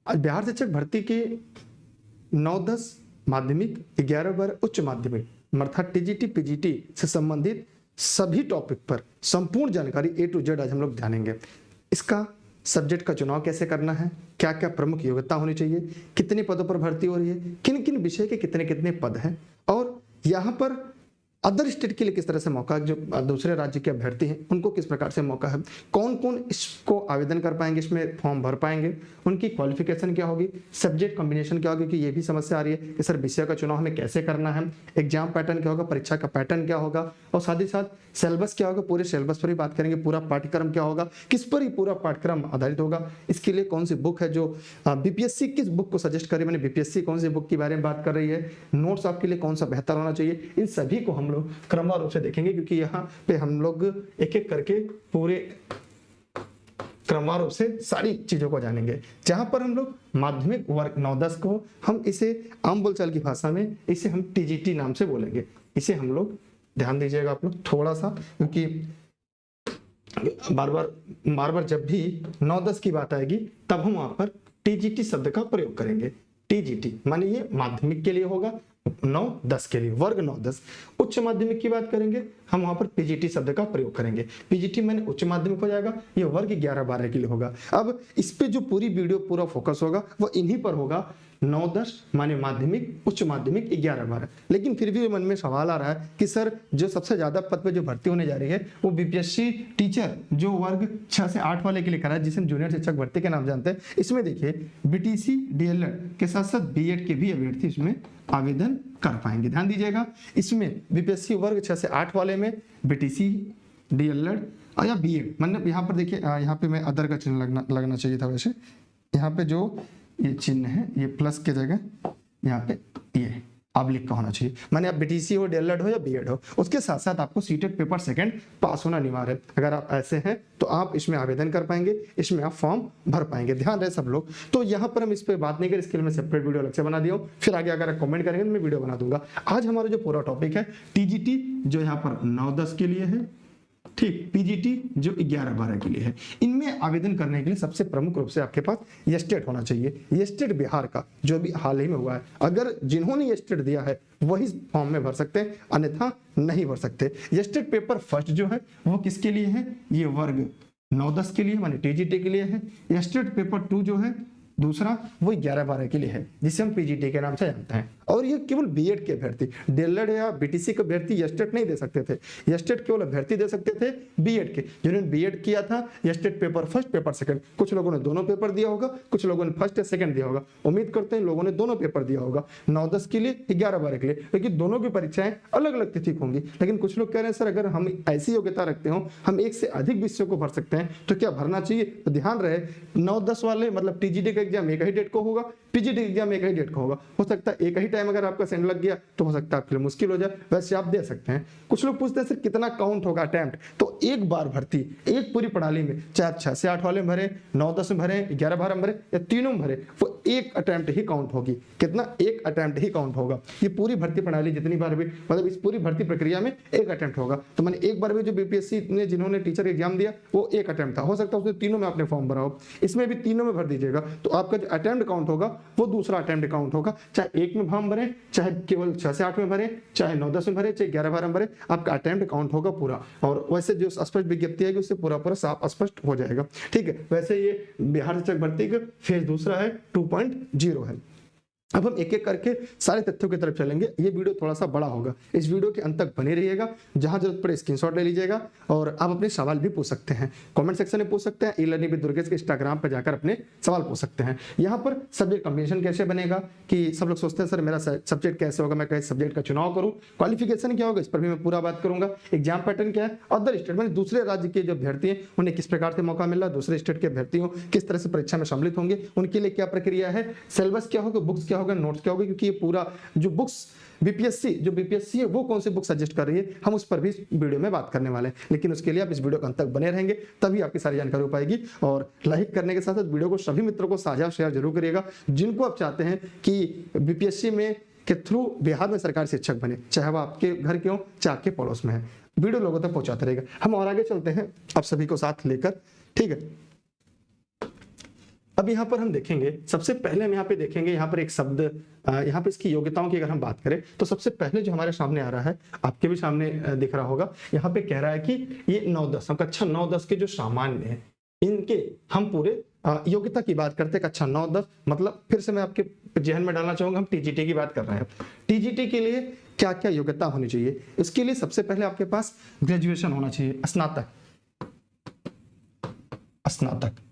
आज बिहार शिक्षक भर्ती के 9-10 माध्यमिक, 11-12 उच्च माध्यमिक अर्थात टीजीटी पीजीटी से संबंधित सभी टॉपिक पर संपूर्ण जानकारी A to Z आज हम लोग जानेंगे। इसका सब्जेक्ट का चुनाव कैसे करना है, क्या क्या प्रमुख योग्यता होनी चाहिए, कितने पदों पर भर्ती हो रही है, किन किन विषय के कितने कितने पद हैं, और यहाँ पर अदर स्टेट के लिए किस तरह से मौका, जो दूसरे राज्य के अभ्यर्थी हैं उनको किस प्रकार से मौका है, कौन कौन इसको आवेदन कर पाएंगे, इसमें फॉर्म भर पाएंगे, उनकी क्वालिफिकेशन क्या होगी, सब्जेक्ट कॉम्बिनेशन क्या होगी, कि ये भी समस्या आ रही है कि सर विषय का चुनाव हमें कैसे करना है, एग्जाम पैटर्न क्या होगा, परीक्षा का पैटर्न क्या होगा, और साथ ही साथ सिलेबस क्या होगा, पूरे सिलेबस पर भी बात करेंगे, पूरा पाठ्यक्रम क्या होगा, किस पर ही पूरा पाठ्यक्रम आधारित होगा, इसके लिए कौन सी बुक है जो बीपीएससी किस बुक को सजेस्ट करे, मैंने बीपीएससी कौन सी बुक के बारे में बात कर रही है, नोट्स आपके लिए कौन सा बेहतर होना चाहिए, इन सभी को हम लोग क्रमवार रूप से देखेंगे, क्योंकि यहाँ पे हम लोग एक एक करके पूरे क्रमवार रूप से सारी चीजों को जानेंगे। जहां पर हम लोग माध्यमिक वर्ग 9-10 को हम इसे आम बोलचाल की भाषा में इसे हम टीजीटी नाम से बोलेंगे। इसे हम लोग ध्यान दीजिएगा आप लोग थोड़ा सा, क्योंकि बार बार जब भी 9-10 की बात आएगी तब हम वहां पर टीजीटी शब्द का प्रयोग करेंगे। टीजीटी माने ये माध्यमिक के लिए होगा, 9-10 के लिए, वर्ग 9-10। उच्च माध्यमिक की बात करेंगे हम वहां पर पीजीटी शब्द का प्रयोग करेंगे। पीजीटी माने उच्च माध्यमिक हो जाएगा, ये वर्ग 11-12 के लिए होगा। अब इस पे जो पूरी वीडियो पूरा फोकस होगा वो इन्हीं पर होगा, 9-10 माने माध्यमिक, उच्च माध्यमिक 11-12। लेकिन फिर भी मन में सवाल आ रहा है कि सर जो सबसे ज्यादा पद पे जो भर्ती होने जा रही है वो बीपीएससी टीचर जो वर्ग 6 से 8 वाले के लिए करा है, जिसे हम जूनियर शिक्षक भर्ती के नाम जानते हैं। इसमें देखिए बीटीसी डीएलएड के साथ साथ बीएड के भी अभ्यर्थी इसमें आवेदन कर पाएंगे। ध्यान दीजिएगा, इसमें बीपीएससी वर्ग 6 से 8 वाले में बीटीसी डीएलएड या बीएड, मतलब यहाँ पर देखिए यहाँ पे मैं अदर का चिन्ह लगना चाहिए था, वैसे यहाँ पे जो ये चिन्ह है ये प्लस के जगह यहाँ पे ये ऑब्लिक का होना चाहिए, माने आप बीटीसी हो, डीएलएड हो या बीएड हो, उसके साथ साथ आपको सीटेट पेपर सेकंड पास होना अनिवार्य है। अगर आप ऐसे हैं तो आप इसमें आवेदन कर पाएंगे, इसमें आप फॉर्म भर पाएंगे। ध्यान रहे सब लोग। तो यहाँ पर हम इस पे बात नहीं करें, इसके लिए मैं सेपरेट वीडियो अलग से बना दिया हूँ, फिर आगे अगर आप कमेंट करेंगे तो मैं वीडियो बना दूंगा। आज हमारा जो पूरा टॉपिक है टीजीटी जो यहाँ पर 9-10 के लिए है, ठीक, पीजीटी जो 11-12 के लिए है। इनमें आवेदन करने के लिए सबसे प्रमुख रूप से आपके पास ये स्टेट होना चाहिए, ये स्टेट बिहार का जो भी हाल ही में हुआ है। अगर जिन्होंने ये स्टेट दिया है वही फॉर्म में भर सकते हैं, अन्यथा नहीं भर सकते। ये स्टेट पेपर फर्स्ट जो है वो किसके लिए है, ये वर्ग 9-10 के लिए माने टीजीटी के लिए है। ये स्टेट पेपर 2 जो है दूसरा वो 11-12 के लिए है, जिसे हम पीजीटी के नाम से जानते हैं। और ये केवल बीएड के अभ्यर्थी, डीएलएड या बीटीसी के अभ्यर्थी एस्टेट नहीं दे सकते थे, एस्टेट केवल अभ्यर्थी दे सकते थे बीएड के, जिन्होंने बीएड किया था estate paper first paper second. कुछ लोगों ने दोनों पेपर दिया होगा, कुछ लोगों ने फर्स्ट या सेकंड दिया होगा, उम्मीद करते हैं लोगों ने दोनों पेपर दिया होगा, 9-10 के लिए 11-12 के लिए, लेकिन दोनों की परीक्षाएं अलग अलग तिथि होंगी। लेकिन कुछ लोग कह रहे हैं सर अगर हम ऐसी योग्यता रखते हो, हम एक से अधिक विषयों को भर सकते हैं, तो क्या भरना चाहिए? तो ध्यान रहे 9-10 वाले मतलब टीजीटी का एग्जाम एक ही डेट को होगा, पीजीटी एग्जाम एक ही डेट को होगा। हो सकता है एक ही टाइम अगर आपका सेंड लग गया तो हो सकता है आपके लिए मुश्किल हो जाए, वैसे आप दे सकते हैं। कुछ लोग पूछते हैं सर कितना काउंट होगा अटेम्प्ट, तो एक बार भर्ती एक पूरी प्रणाली में, चाहे 6 से 8 वाले में भरे, 9-10 में भरे, 11-12 में भरे या तीनों में भरे, वो एक अटेम्प्ट ही काउंट होगी। कितना? एक अटेम्प्ट ही काउंट होगा। ये पूरी भर्ती प्रणाली जितनी बार भी, मतलब इस पूरी भर्ती प्रक्रिया में एक अटेम्प्ट होगा। तो मैंने एक बार भी जो बीपीएससी ने जिन्होंने टीचर एग्जाम दिया वो एक अटेम्प्ट था, हो सकता है उसमें तीनों में आपने फॉर्म भरा हो, इसमें भी तीनों में भर दीजिएगा, तो आपका जो अटेम्प्ट काउंट होगा वो दूसरा अटेम्प्ट काउंट होगा। चाहे एक में फॉर्म भरे, चाहे केवल 6 से 8 में भरे, चाहे 9-10 में भरे, चाहे 11-12 में भरे, आपका अटेम्प्ट काउंट होगा पूरा। और वैसे जो स्पष्ट विज्ञप्ति है उससे पूरा पूरा साफ स्पष्ट हो जाएगा। ठीक है, वैसे ये बिहार शिक्षक भर्ती का फेज दूसरा है, 2.0 है। अब हम एक एक करके सारे तथ्यों की तरफ चलेंगे। ये वीडियो थोड़ा सा बड़ा होगा, इस वीडियो के अंत तक बने रहिएगा, जहां जरूरत पड़े स्क्रीनशॉट ले लीजिएगा और आप अपने सवाल भी पूछ सकते हैं, कमेंट सेक्शन में पूछ सकते हैं, ई-लर्निंग विद दुर्गेश के इंस्टाग्राम पर जाकर अपने सवाल पूछ सकते हैं। यहाँ पर सब्जेक्ट कॉम्बिनेशन कैसे बनेगा, कि सब लोग सोचते हैं सर मेरा सब्जेक्ट कैसे होगा, मैं कैसे सब्जेक्ट का चुनाव करूँ, क्वालिफिकेशन क्या होगा, इस पर भी मैं पूरा बात करूंगा। एग्जाम पैटर्न क्या है, अदर स्टेट में दूसरे राज्य के जो अभ्यर्थी हैं उन्हें किस प्रकार से मौका मिल रहा है, दूसरे स्टेट के अभ्यर्थियों किस तरह से परीक्षा में सम्मिलित होंगे, उनके लिए क्या प्रक्रिया है, सिलेबस क्या होगा, बुक्स क्या होगा, नोट्स क्या होगा, क्योंकि ये पूरा जो बुक्स बीपीएससी है वो कौन सी बुक सजेस्ट कर रही है, हम उस पर भी वीडियो में बात करने वाले हैं। लेकिन उसके लिए आप इस वीडियो के अंत तक बने रहेंगे, तभी आपकी सारी जानकारी हो पाएगी। और लाइक करने के साथ साथ वीडियो को सभी मित्रों को साझा शेयर जरूर करिएगा, जिनको आप चाहते हैं कि बीपीएससी में के थ्रू बिहार में सरकारी शिक्षक बने, चाहे वो आपके घर के हो चाहे आपके पड़ोस में है। वीडियो लोगों तक पहुंचाते रहेगा। हम और आगे चलते हैं आप सभी को साथ लेकर। ठीक है, अब यहाँ पर हम देखेंगे, सबसे पहले हम यहाँ पे देखेंगे, यहाँ पर एक शब्द, यहाँ पे इसकी योग्यताओं की अगर हम बात करें तो सबसे पहले जो हमारे सामने आ रहा है, आपके भी सामने दिख रहा होगा, यहाँ पे कह रहा है कि ये 9-10, हम कक्षा 9-10 के जो सामान्य हैं इनके हम पूरे योग्यता की बात करते हैं। कक्षा 9-10 मतलब फिर से मैं आपके जहन में डालना चाहूंगा, हम टीजीटी की बात कर रहे हैं। टीजीटी के लिए क्या क्या योग्यता होनी चाहिए? इसके लिए सबसे पहले आपके पास ग्रेजुएशन होना चाहिए, स्नातक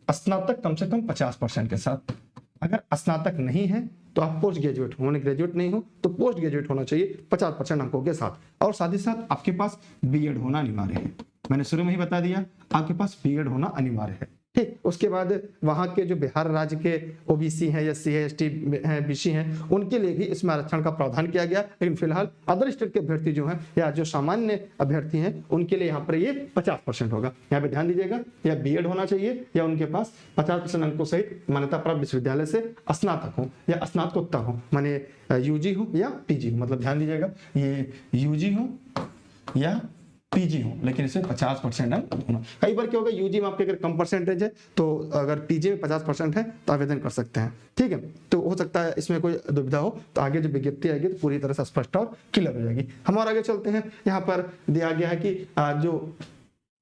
स्नातक कम से कम 50% के साथ। अगर स्नातक नहीं है तो आप पोस्ट ग्रेजुएट हो, ग्रेजुएट नहीं हो तो पोस्ट ग्रेजुएट होना चाहिए 50% अंकों के साथ। और साथ ही साथ आपके पास बीएड होना अनिवार्य है, मैंने शुरू में ही बता दिया आपके पास बीएड होना अनिवार्य है। ठीक, उसके बाद वहां के जो बिहार राज्य के ओबीसी हैं, एससी है, एसटी हैं, बीसी हैं, उनके लिए भी इसमें आरक्षण का प्रावधान किया गया। लेकिन फिलहाल अदर स्टेट के अभ्यर्थी जो हैं या जो सामान्य अभ्यर्थी हैं उनके लिए यहाँ पर ये 50% होगा। यहाँ पे ध्यान दीजिएगा, या बीएड होना चाहिए या उनके पास 50% अंकों सहित मान्यता प्राप्त विश्वविद्यालय से स्नातक हो या स्नातकोत्तर हो, माने यूजी हो या पीजी हो। मतलब ध्यान दीजिएगा, ये यूजी हो या पीजी हो, लेकिन इसमें 50% अंक होना। कई बार क्या होगा, यूजी में आपके अगर कम परसेंटेज है तो अगर पीजी में 50% है तो आवेदन कर सकते हैं। ठीक है, तो हो सकता है इसमें कोई दुविधा हो तो आगे जो विज्ञप्ति आएगी तो पूरी तरह से स्पष्ट और क्लियर हो जाएगी। हम और आगे चलते हैं। यहाँ पर दिया गया है कि जो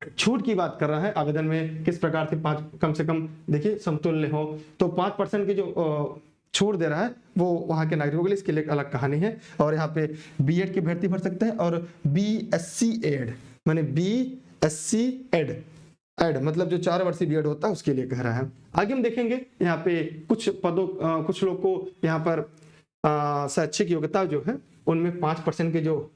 छूट की बात कर रहा है आवेदन में किस प्रकार से 5 कम से कम देखिए समतुल्य हो, तो 5% की जो छूट दे रहा है वो वहां के नागरिकों के लिए, इसके लिए एक अलग कहानी है। और यहाँ पे बीएड की भर्ती भर सकते हैं और बीएससी एड, माने बीएससी एड मतलब जो 4 वर्षीय बीएड होता है उसके लिए कह रहा है। आगे हम देखेंगे यहाँ पे कुछ पदों, कुछ लोग को यहाँ पर शैक्षिक योग्यता जो है उनमें 5% के जो,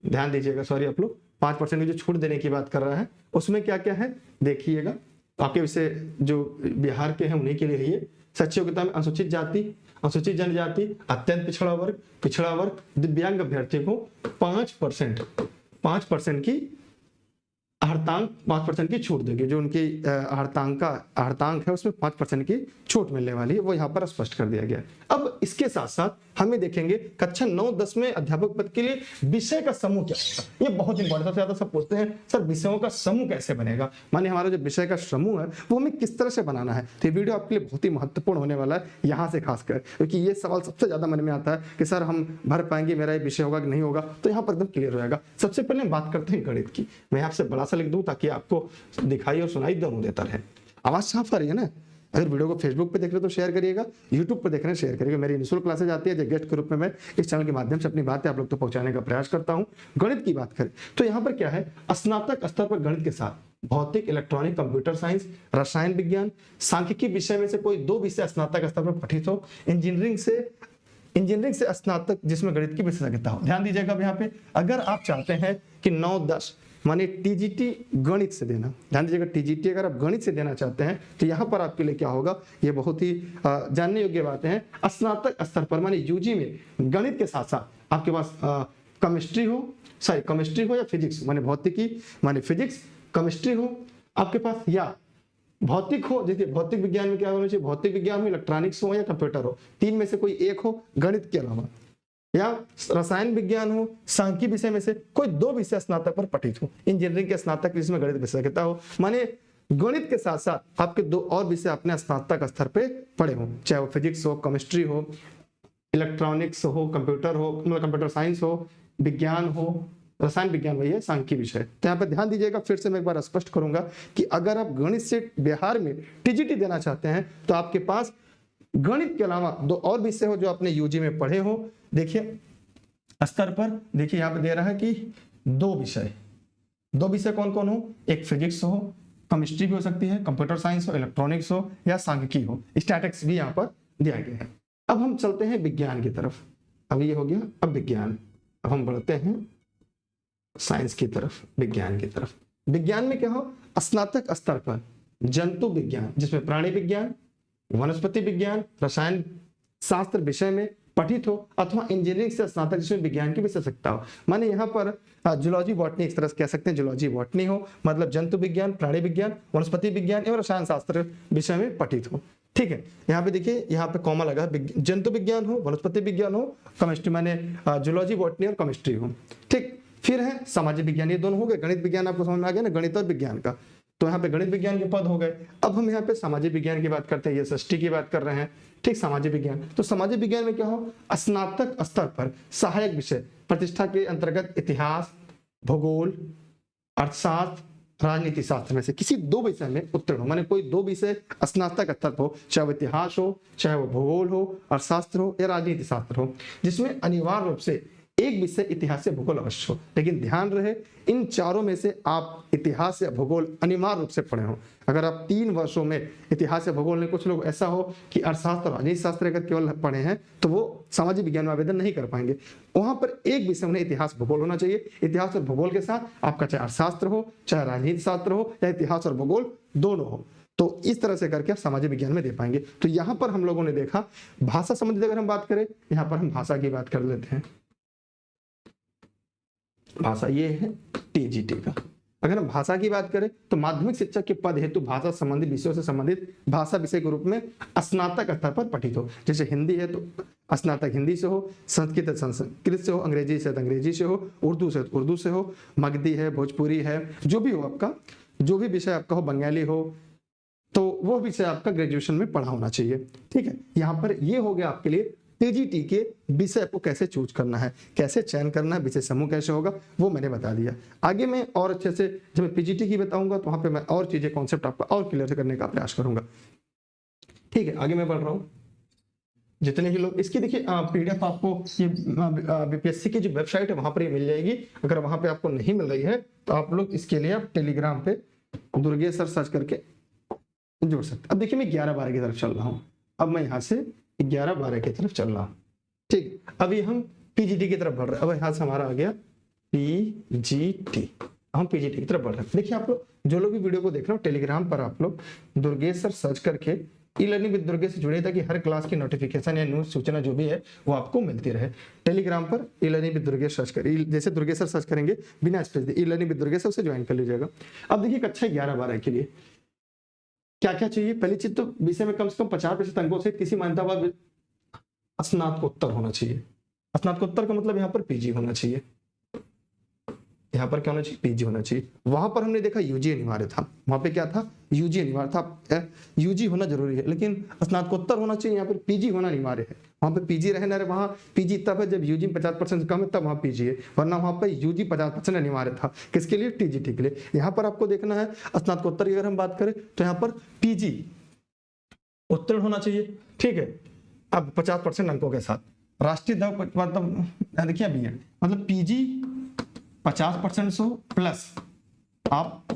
ध्यान दीजिएगा सॉरी आप लोग, 5% की जो छूट देने की बात कर रहा है उसमें क्या क्या है देखिएगा। आपके विषय जो बिहार के हैं उन्हीं के लिए है। शैक्षिक योग्यता में अनुसूचित जाति, अनुसूचित जनजाति, अत्यंत पिछड़ा वर्ग, दिव्यांग अभ्यर्थी को 5% की हड़तांक 5% की छूट देगी। जो उनकी हड़तांक है उसमें 5% की छूट मिलने वाली है, वो यहाँ पर स्पष्ट कर दिया गया है। अब इसके साथ साथ हमें देखेंगे कक्षा 9-10 में अध्यापक पद के लिए विषय का समूह क्या होगा। ये बहुत इंपॉर्टेंट, सबसे ज्यादा सब पूछते हैं सर विषयों का समूह कैसे बनेगा, माने हमारा जो विषय का समूह है वो हमें किस तरह से बनाना है। तो ये वीडियो आपके लिए बहुत ही महत्वपूर्ण होने वाला है यहाँ से खासकर, क्योंकि ये सवाल सबसे ज्यादा मन में आता है कि सर हम भर पाएंगे, मेरा ये विषय होगा कि नहीं होगा, तो यहाँ पर एकदम क्लियर हो जाएगा। सबसे पहले हम बात करते हैं गणित की। मैं आपसे बड़ा सा लिख दूं ताकि आपको दिखाई और सुनाई दोनों देता रहे। आवाज साफ आ रही है ना? अगर वीडियो को फेसबुक पे देख रहे हो तो शेयर करिएगा, यूट्यूब पे देख रहे हैं शेयर करिएगा। मेरी निःशुल्क क्लासेज आती है जो गेस्ट के रूप में मैं इस चैनल के माध्यम से अपनी बातें आप लोग तक पहुंचाने का प्रयास करता हूं। गणित की बात करें तो यहाँ पर क्या है, स्नातक स्तर पर गणित के साथ भौतिक, इलेक्ट्रॉनिक, कंप्यूटर साइंस, रसायन विज्ञान, सांख्यिकी विषय में से कोई 2 विषय स्नातक स्तर पर पठित हो। इंजीनियरिंग से स्नातक जिसमें गणित की विशेषज्ञता हो। ध्यान दीजिएगा यहाँ पे, अगर आप चाहते हैं कि 9-10 माने टीजीटी गणित से देना, ध्यान दीजिएगा टीजीटी अगर आप गणित से देना चाहते हैं तो यहाँ पर आपके लिए क्या होगा, ये बहुत ही जानने योग्य बातें हैं। स्नातक स्तर पर माने यूजी में गणित के साथ साथ आपके पास केमिस्ट्री हो या फिजिक्स, माने भौतिकी माने फिजिक्स, केमिस्ट्री हो आपके पास, या भौतिक हो, जैसे भौतिक विज्ञान में क्या होना चाहिए, भौतिक विज्ञान हो, इलेक्ट्रॉनिक्स हो या कंप्यूटर हो, 3 में से कोई एक हो गणित के अलावा, या रसायन विज्ञान हो, सांख्यिकी विषय में से कोई 2 विषय स्नातक पर पठित हो। इंजीनियरिंग के स्नातक जिसमें गणित विशेषज्ञता हो, माने गणित के साथ साथ आपके 2 और विषय अपने स्नातक स्तर पे पढ़े हो, चाहे वो फिजिक्स हो, केमिस्ट्री हो, इलेक्ट्रॉनिक्स हो, कंप्यूटर हो, मतलब कंप्यूटर साइंस हो, विज्ञान हो, रसायन विज्ञान वही है, सांख्यिकी विषय। तो यहाँ पे ध्यान दीजिएगा, फिर से मैं एक बार स्पष्ट करूंगा कि अगर आप गणित से बिहार में टीजीटी देना चाहते हैं तो आपके पास गणित के अलावा 2 और विषय हो जो आपने यूजी में पढ़े हो। देखिए स्तर पर देखिए यहाँ पे दे रहा है कि 2 विषय कौन कौन हो, एक फिजिक्स हो, केमिस्ट्री भी हो सकती है, कंप्यूटर साइंस हो, इलेक्ट्रॉनिक्स हो या सांख्यिकी हो, स्टैटिक्स भी यहाँ पर दिया गया है। अब हम चलते हैं विज्ञान की तरफ। अब ये हो गया, अब विज्ञान, अब हम बढ़ते हैं साइंस की तरफ, विज्ञान की तरफ। विज्ञान में क्या हो, स्नातक स्तर पर जंतु विज्ञान जिसमें प्राणी विज्ञान, वनस्पति विज्ञान, रसायन शास्त्र विषय में पठित हो, अथवा इंजीनियरिंग से स्नातक जिसमें विज्ञान की विशेषज्ञता हो। माने यहाँ पर जूलॉजी बॉटनी एक तरह से कह सकते हैं, जूलॉजी बॉटनी हो मतलब जंतु विज्ञान, प्राणी विज्ञान, वनस्पति विज्ञान एवं रसायन शास्त्र विषय में पठित हो। ठीक है, यहाँ पे देखिए, यहाँ पे कॉमा लगा, जंतु विज्ञान हो, वनस्पति विज्ञान हो, केमिस्ट्री माने जूलॉजी बॉटनी और केमिस्ट्री हो। ठीक, फिर है सामाजिक विज्ञान, ये दोनों हो गए। गणित विज्ञान आपको समझ में आ गया ना, गणित और विज्ञान का। तो यहाँ पे गणित विज्ञान के पद हो गए। अब हम यहाँ पे सामाजिक विज्ञान की बात करते हैं, ये षष्ठी की बात कर रहे हैं, ठीक। सामाजिक विज्ञान, तो सामाजिक विज्ञान में क्या हो, स्नातक स्तर पर सहायक विषय प्रतिष्ठा के अंतर्गत इतिहास, भूगोल, अर्थशास्त्र, राजनीति शास्त्र में से किसी 2 विषय में उत्तीर्ण हो, माने कोई 2 विषय स्नातक स्तर पर हो, चाहे वो इतिहास हो, चाहे वो भूगोल हो, अर्थशास्त्र हो या राजनीति शास्त्र हो, जिसमें अनिवार्य रूप से एक विषय इतिहास या भूगोल अवश्य हो। लेकिन ध्यान रहे, इन चारों में से आप इतिहास या भूगोल अनिवार्य रूप से पढ़े हो। अगर आप 3 वर्षों में इतिहास या भूगोल में, कुछ लोग ऐसा हो कि अर्थशास्त्र और राजनीति शास्त्र अगर केवल पढ़े हैं, तो वो सामाजिक विज्ञान में आवेदन नहीं कर पाएंगे। वहां पर एक विषय उन्हें इतिहास भूगोल होना चाहिए। इतिहास और भूगोल के साथ आपका चाहे अर्थशास्त्र हो, चाहे राजनीति शास्त्र हो, या इतिहास और भूगोल दोनों हो, तो इस तरह से करके आप सामाजिक विज्ञान में दे पाएंगे। तो यहाँ पर हम लोगों ने देखा भाषा संबंधित अगर हम बात करें, यहाँ पर हम भाषा की बात कर लेते हैं। भाषा ये है टीजीटी का। अगर हम भाषा की बात करें तो माध्यमिक शिक्षक के पद हेतु भाषा संबंधी विषयों से संबंधित भाषा विषय के रूप में स्नातक स्तर पर पठित हो। जैसे हिंदी है तो स्नातक हिंदी से हो, संस्कृत संस्कृत से हो, अंग्रेजी से अंग्रेजी से हो, उर्दू से उर्दू से हो, मगधी है, भोजपुरी है, जो भी हो आपका, जो भी विषय आपका हो, बंगाली हो, तो वो विषय आपका ग्रेजुएशन में पढ़ा होना चाहिए, ठीक है। यहाँ पर ये हो गया आपके लिए टीजीटी के विषय को कैसे चूज करना है, कैसे चयन करना है, विषय समूह कैसे होगा, वो मैंने बता दिया। आगे मैं और अच्छे से जब मैं पीजीटी की बताऊंगा तो वहां पे मैं और चीजें, कॉन्सेप्ट आपका और क्लियर करने का प्रयास करूंगा, ठीक है। आगे मैं बढ़ रहा हूँ। जितने भी लोग इसकी देखिए पीडीएफ आपको ये बीपीएससी की जो वेबसाइट है वहां पर ही मिल जाएगी। अगर वहां पे आपको नहीं मिल रही है तो आप लोग इसके लिए आप टेलीग्राम पे दुर्गेश सर सर्च करके जुड़ सकते। अब देखिए मैं 11-12 की तरफ चल रहा हूँ। अब मैं यहाँ से 11-12 की तरफ चल रहा हूँ, ठीक। अभी हम पीजीटी की तरफ बढ़ रहे हैं। अब यहाँ से हमारा आ गया पीजीटी, हम पीजीटी की तरफ बढ़ रहे हैं। देखिए आप लोग जो लोग भी वीडियो को देख रहे हो, टेलीग्राम पर आप लोग दुर्गेश सर सर्च करके ई लर्निंग विद दुर्गेश से जुड़े, ताकि हर क्लास की नोटिफिकेशन या न्यूज सूचना जो भी है वो आपको मिलती रहे। टेलीग्राम पर e learning with Durgesh search करिए, जैसे दुर्गेश सर सर्च करेंगे बिना space e learning with Durgesh, उसे ज्वाइन कर लीजिएगा। अब देखिए कक्षा 11-12 के लिए क्या क्या चाहिए। पहली चीज तो विषय में कम से कम 50% अंकों से किसी मान्यता बाद स्नातकोत्तर होना चाहिए। स्नातकोत्तर का मतलब यहाँ पर पीजी होना चाहिए, यहाँ पर क्या होना चाहिए, पीजी होना चाहिए। वहां पर हमने देखा यूजी अनिवार्य था, वहां पे क्या था, यूजी अनिवार्य था। यूजी होना जरूरी है, लेकिन स्नातकोत्तर होना चाहिए, यहाँ पर पीजी होना अनिवार्य है। वहां पे पीजी रहे ना रहे, वहां पीजी तब है जब यूजी 50% कम है, तब वहां पीजी है, वरना वहां पर यूजी 50% अनिवार्य था। किसके लिए, टीजीटी के लिए। यहाँ पर आपको देखना है स्नातकोत्तर की अगर हम बात करें तो यहाँ पर पीजी उत्तीर्ण होना चाहिए, ठीक है। अब 50% अंकों के साथ राष्ट्रीय मतलब देखिए बीएड मतलब पीजी 50% से प्लस आप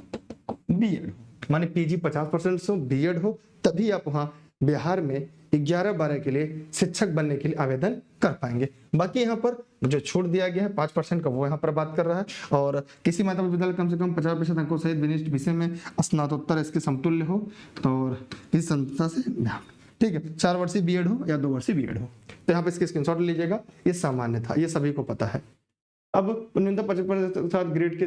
बीएड, माने पीजी 50% से बीएड हो, तभी आप वहां बिहार में 11-12 के लिए शिक्षक बनने के लिए आवेदन कर पाएंगे। बाकी यहाँ पर जो छूट दिया गया है 5% का, वो यहाँ पर बात कर रहा है। और किसी माध्यमिक विद्यालय कम से कम 50% अंकों सहित विशिष्ट विषय में स्नातकोत्तर इसके समतुल्य हो, तो इस संस्था से, ठीक है, 4 वर्षीय बीएड हो या 2 वर्षीय बीएड हो। तो यहाँ पे इसके स्क्रीनशॉट लीजिएगा, ये सामान्य था, ये सभी को पता है। अब न्यूनतम 55% ग्रेड के,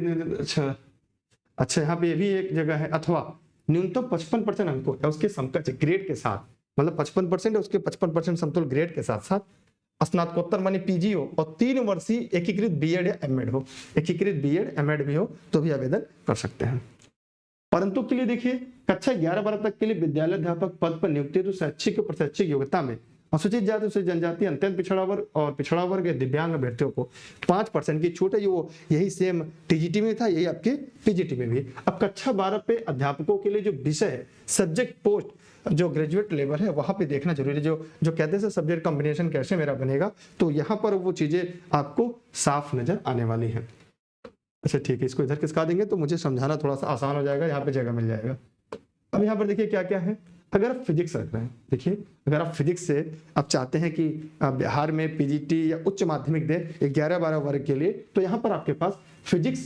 अच्छा यहाँ पे ये भी एक जगह है, अथवा न्यूनतम 55% अंकों या उसके समकक्ष ग्रेड के साथ, मतलब 55% उसके 55% समतुल्य ग्रेड के साथ साथ स्नातकोत्तर माने पीजी हो और 3 वर्षीय एकीकृत बीएड या एमएड हो, एकीकृत बीएड एमएड भी हो तो भी आवेदन कर सकते हैं। परंतु के लिए देखिए कक्षा 11-12 तक के लिए विद्यालय अध्यापक पद पर नियुक्ति तो शैक्षिक और शैक्षिक योग्यता में अनुसूचित जाति, अनुसूचित जनजाति, अत्यंत पिछड़ा वर्ग और पिछड़ा वर्ग दिव्यांग अभ्यर्थियों को 5% की छूट है। जो यही सेम टीजीटी में था, यही आपके पीजीटी में भी। अब कक्षा 12 पे अध्यापकों के लिए जो विषय है, सब्जेक्ट पोस्ट जो ग्रेजुएट लेवल है, वहां पे देखना जरूरी है। जो कहते हैं सब्जेक्ट कॉम्बिनेशन कैसे मेरा बनेगा, तो यहाँ पर वो चीजें आपको साफ नजर आने वाली है। अच्छा ठीक है, इसको इधर खिसका देंगे तो मुझे समझाना थोड़ा सा आसान हो जाएगा, यहाँ पे जगह मिल जाएगा। अब यहाँ पर देखिए क्या क्या है। अगर आप फिजिक्स रख रहे हैं, देखिए अगर आप फिजिक्स से आप चाहते हैं कि बिहार में पीजीटी या उच्च माध्यमिक दे 11-12 वर्ग के लिए, तो यहाँ पर आपके पास physics,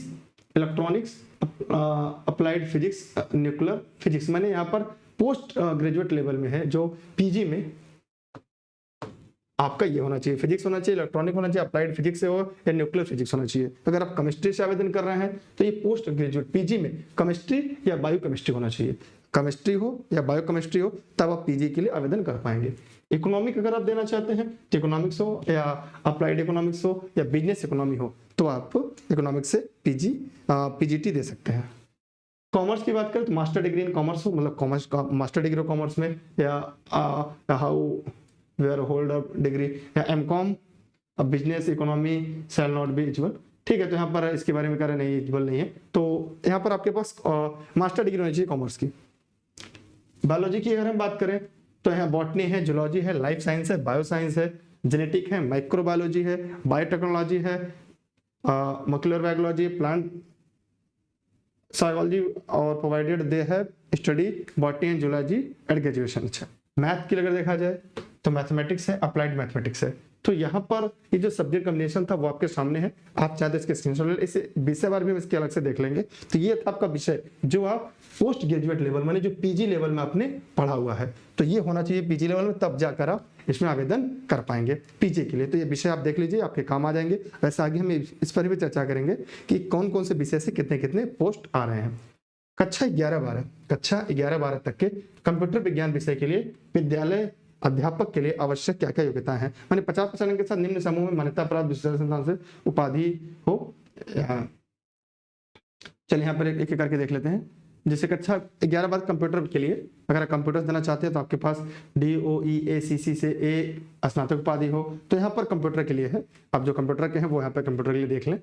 electronics, applied physics, nuclear physics, मैंने यहाँ पर पोस्ट ग्रेजुएट लेवल में है, जो पीजी में आपका ये होना चाहिए, फिजिक्स होना चाहिए, इलेक्ट्रॉनिक होना चाहिए, अप्लाइड फिजिक्स से हो या न्यूक्लियर फिजिक्स होना चाहिए। अगर आप केमिस्ट्री से आवेदन कर रहे हैं तो ये पोस्ट ग्रेजुएट पीजी में केमिस्ट्री या बायो केमिस्ट्री होना चाहिए, केमिस्ट्री हो या बायो केमिस्ट्री हो, तब आप पीजी के लिए आवेदन कर पाएंगे। इकोनॉमिक अगर आप देना चाहते हैं तो इकोनॉमिक्स हो या अप्लाइड इकोनॉमिक्स हो या बिजनेस इकोनॉमी हो, तो आप इकोनॉमिक्स से पीजीटी दे सकते हैं। कॉमर्स की बात करें तो मास्टर डिग्री इन कॉमर्स हो, मतलब कॉमर्स का मास्टर डिग्री कॉमर्स में, या how were hold a degree, या MCom business economy shall not be eligible. ठीक है, तो यहाँ पर इसके बारे में कह रहे नहीं एलिजिबल नहीं है, तो यहाँ पर आपके पास मास्टर डिग्री होनी चाहिए कॉमर्स की। बायोलॉजी की अगर हम बात करें तो यहाँ बॉटनी है, जूलॉजी है, लाइफ साइंस है, बायो साइंस है, जेनेटिक है, माइक्रोबायोलॉजी है, बायोटेक्नोलॉजी है, मॉलिक्यूलर बायोलॉजी, प्लांट साइकोलॉजी, और provided they have study botany and zoology at graduation. अच्छा, मैथ की अगर देखा जाए तो मैथमेटिक्स है, अप्लाइड मैथमेटिक्स है। तो यहाँ पर ये जो सब्जेक्ट कॉम्बिनेशन था वो आपके सामने है, आप चाहते इसके स्क्रीनशॉट ले, इसे विषय बार भी हम इसके अलग से देख लेंगे। तो ये था आपका विषय जो आप पोस्ट ग्रेजुएट लेवल माने जो पीजी लेवल में आपने पढ़ा हुआ है, तो ये होना चाहिए पीजी लेवल में, तब जाकर आप इसमें आवेदन कर पाएंगे पीजी के लिए। तो ये विषय आप देख लीजिए, आपके काम आ जाएंगे। वैसे आगे हम इस पर भी चर्चा करेंगे कि कौन कौन से विषय से कितने कितने पोस्ट आ रहे हैं। कक्षा 11-12 तक के कंप्यूटर विज्ञान विषय के लिए विद्यालय अध्यापक के लिए आवश्यक क्या क्या योग्यताएं हैं, माने 50% के साथ निम्न समूह में मान्यता प्राप्त विश्वविद्यालय संस्थान से उपाधि हो। चलिए यहाँ पर एक एक करके देख लेते हैं। जैसे कक्षा 11 कंप्यूटर के लिए अगर आप कंप्यूटर देना चाहते हैं तो आपके पास DOEACC से ए स्नातक उपाधि हो, तो यहाँ पर कंप्यूटर के लिए है। आप जो कंप्यूटर के हैं वो यहाँ पर कंप्यूटर के लिए देख लें।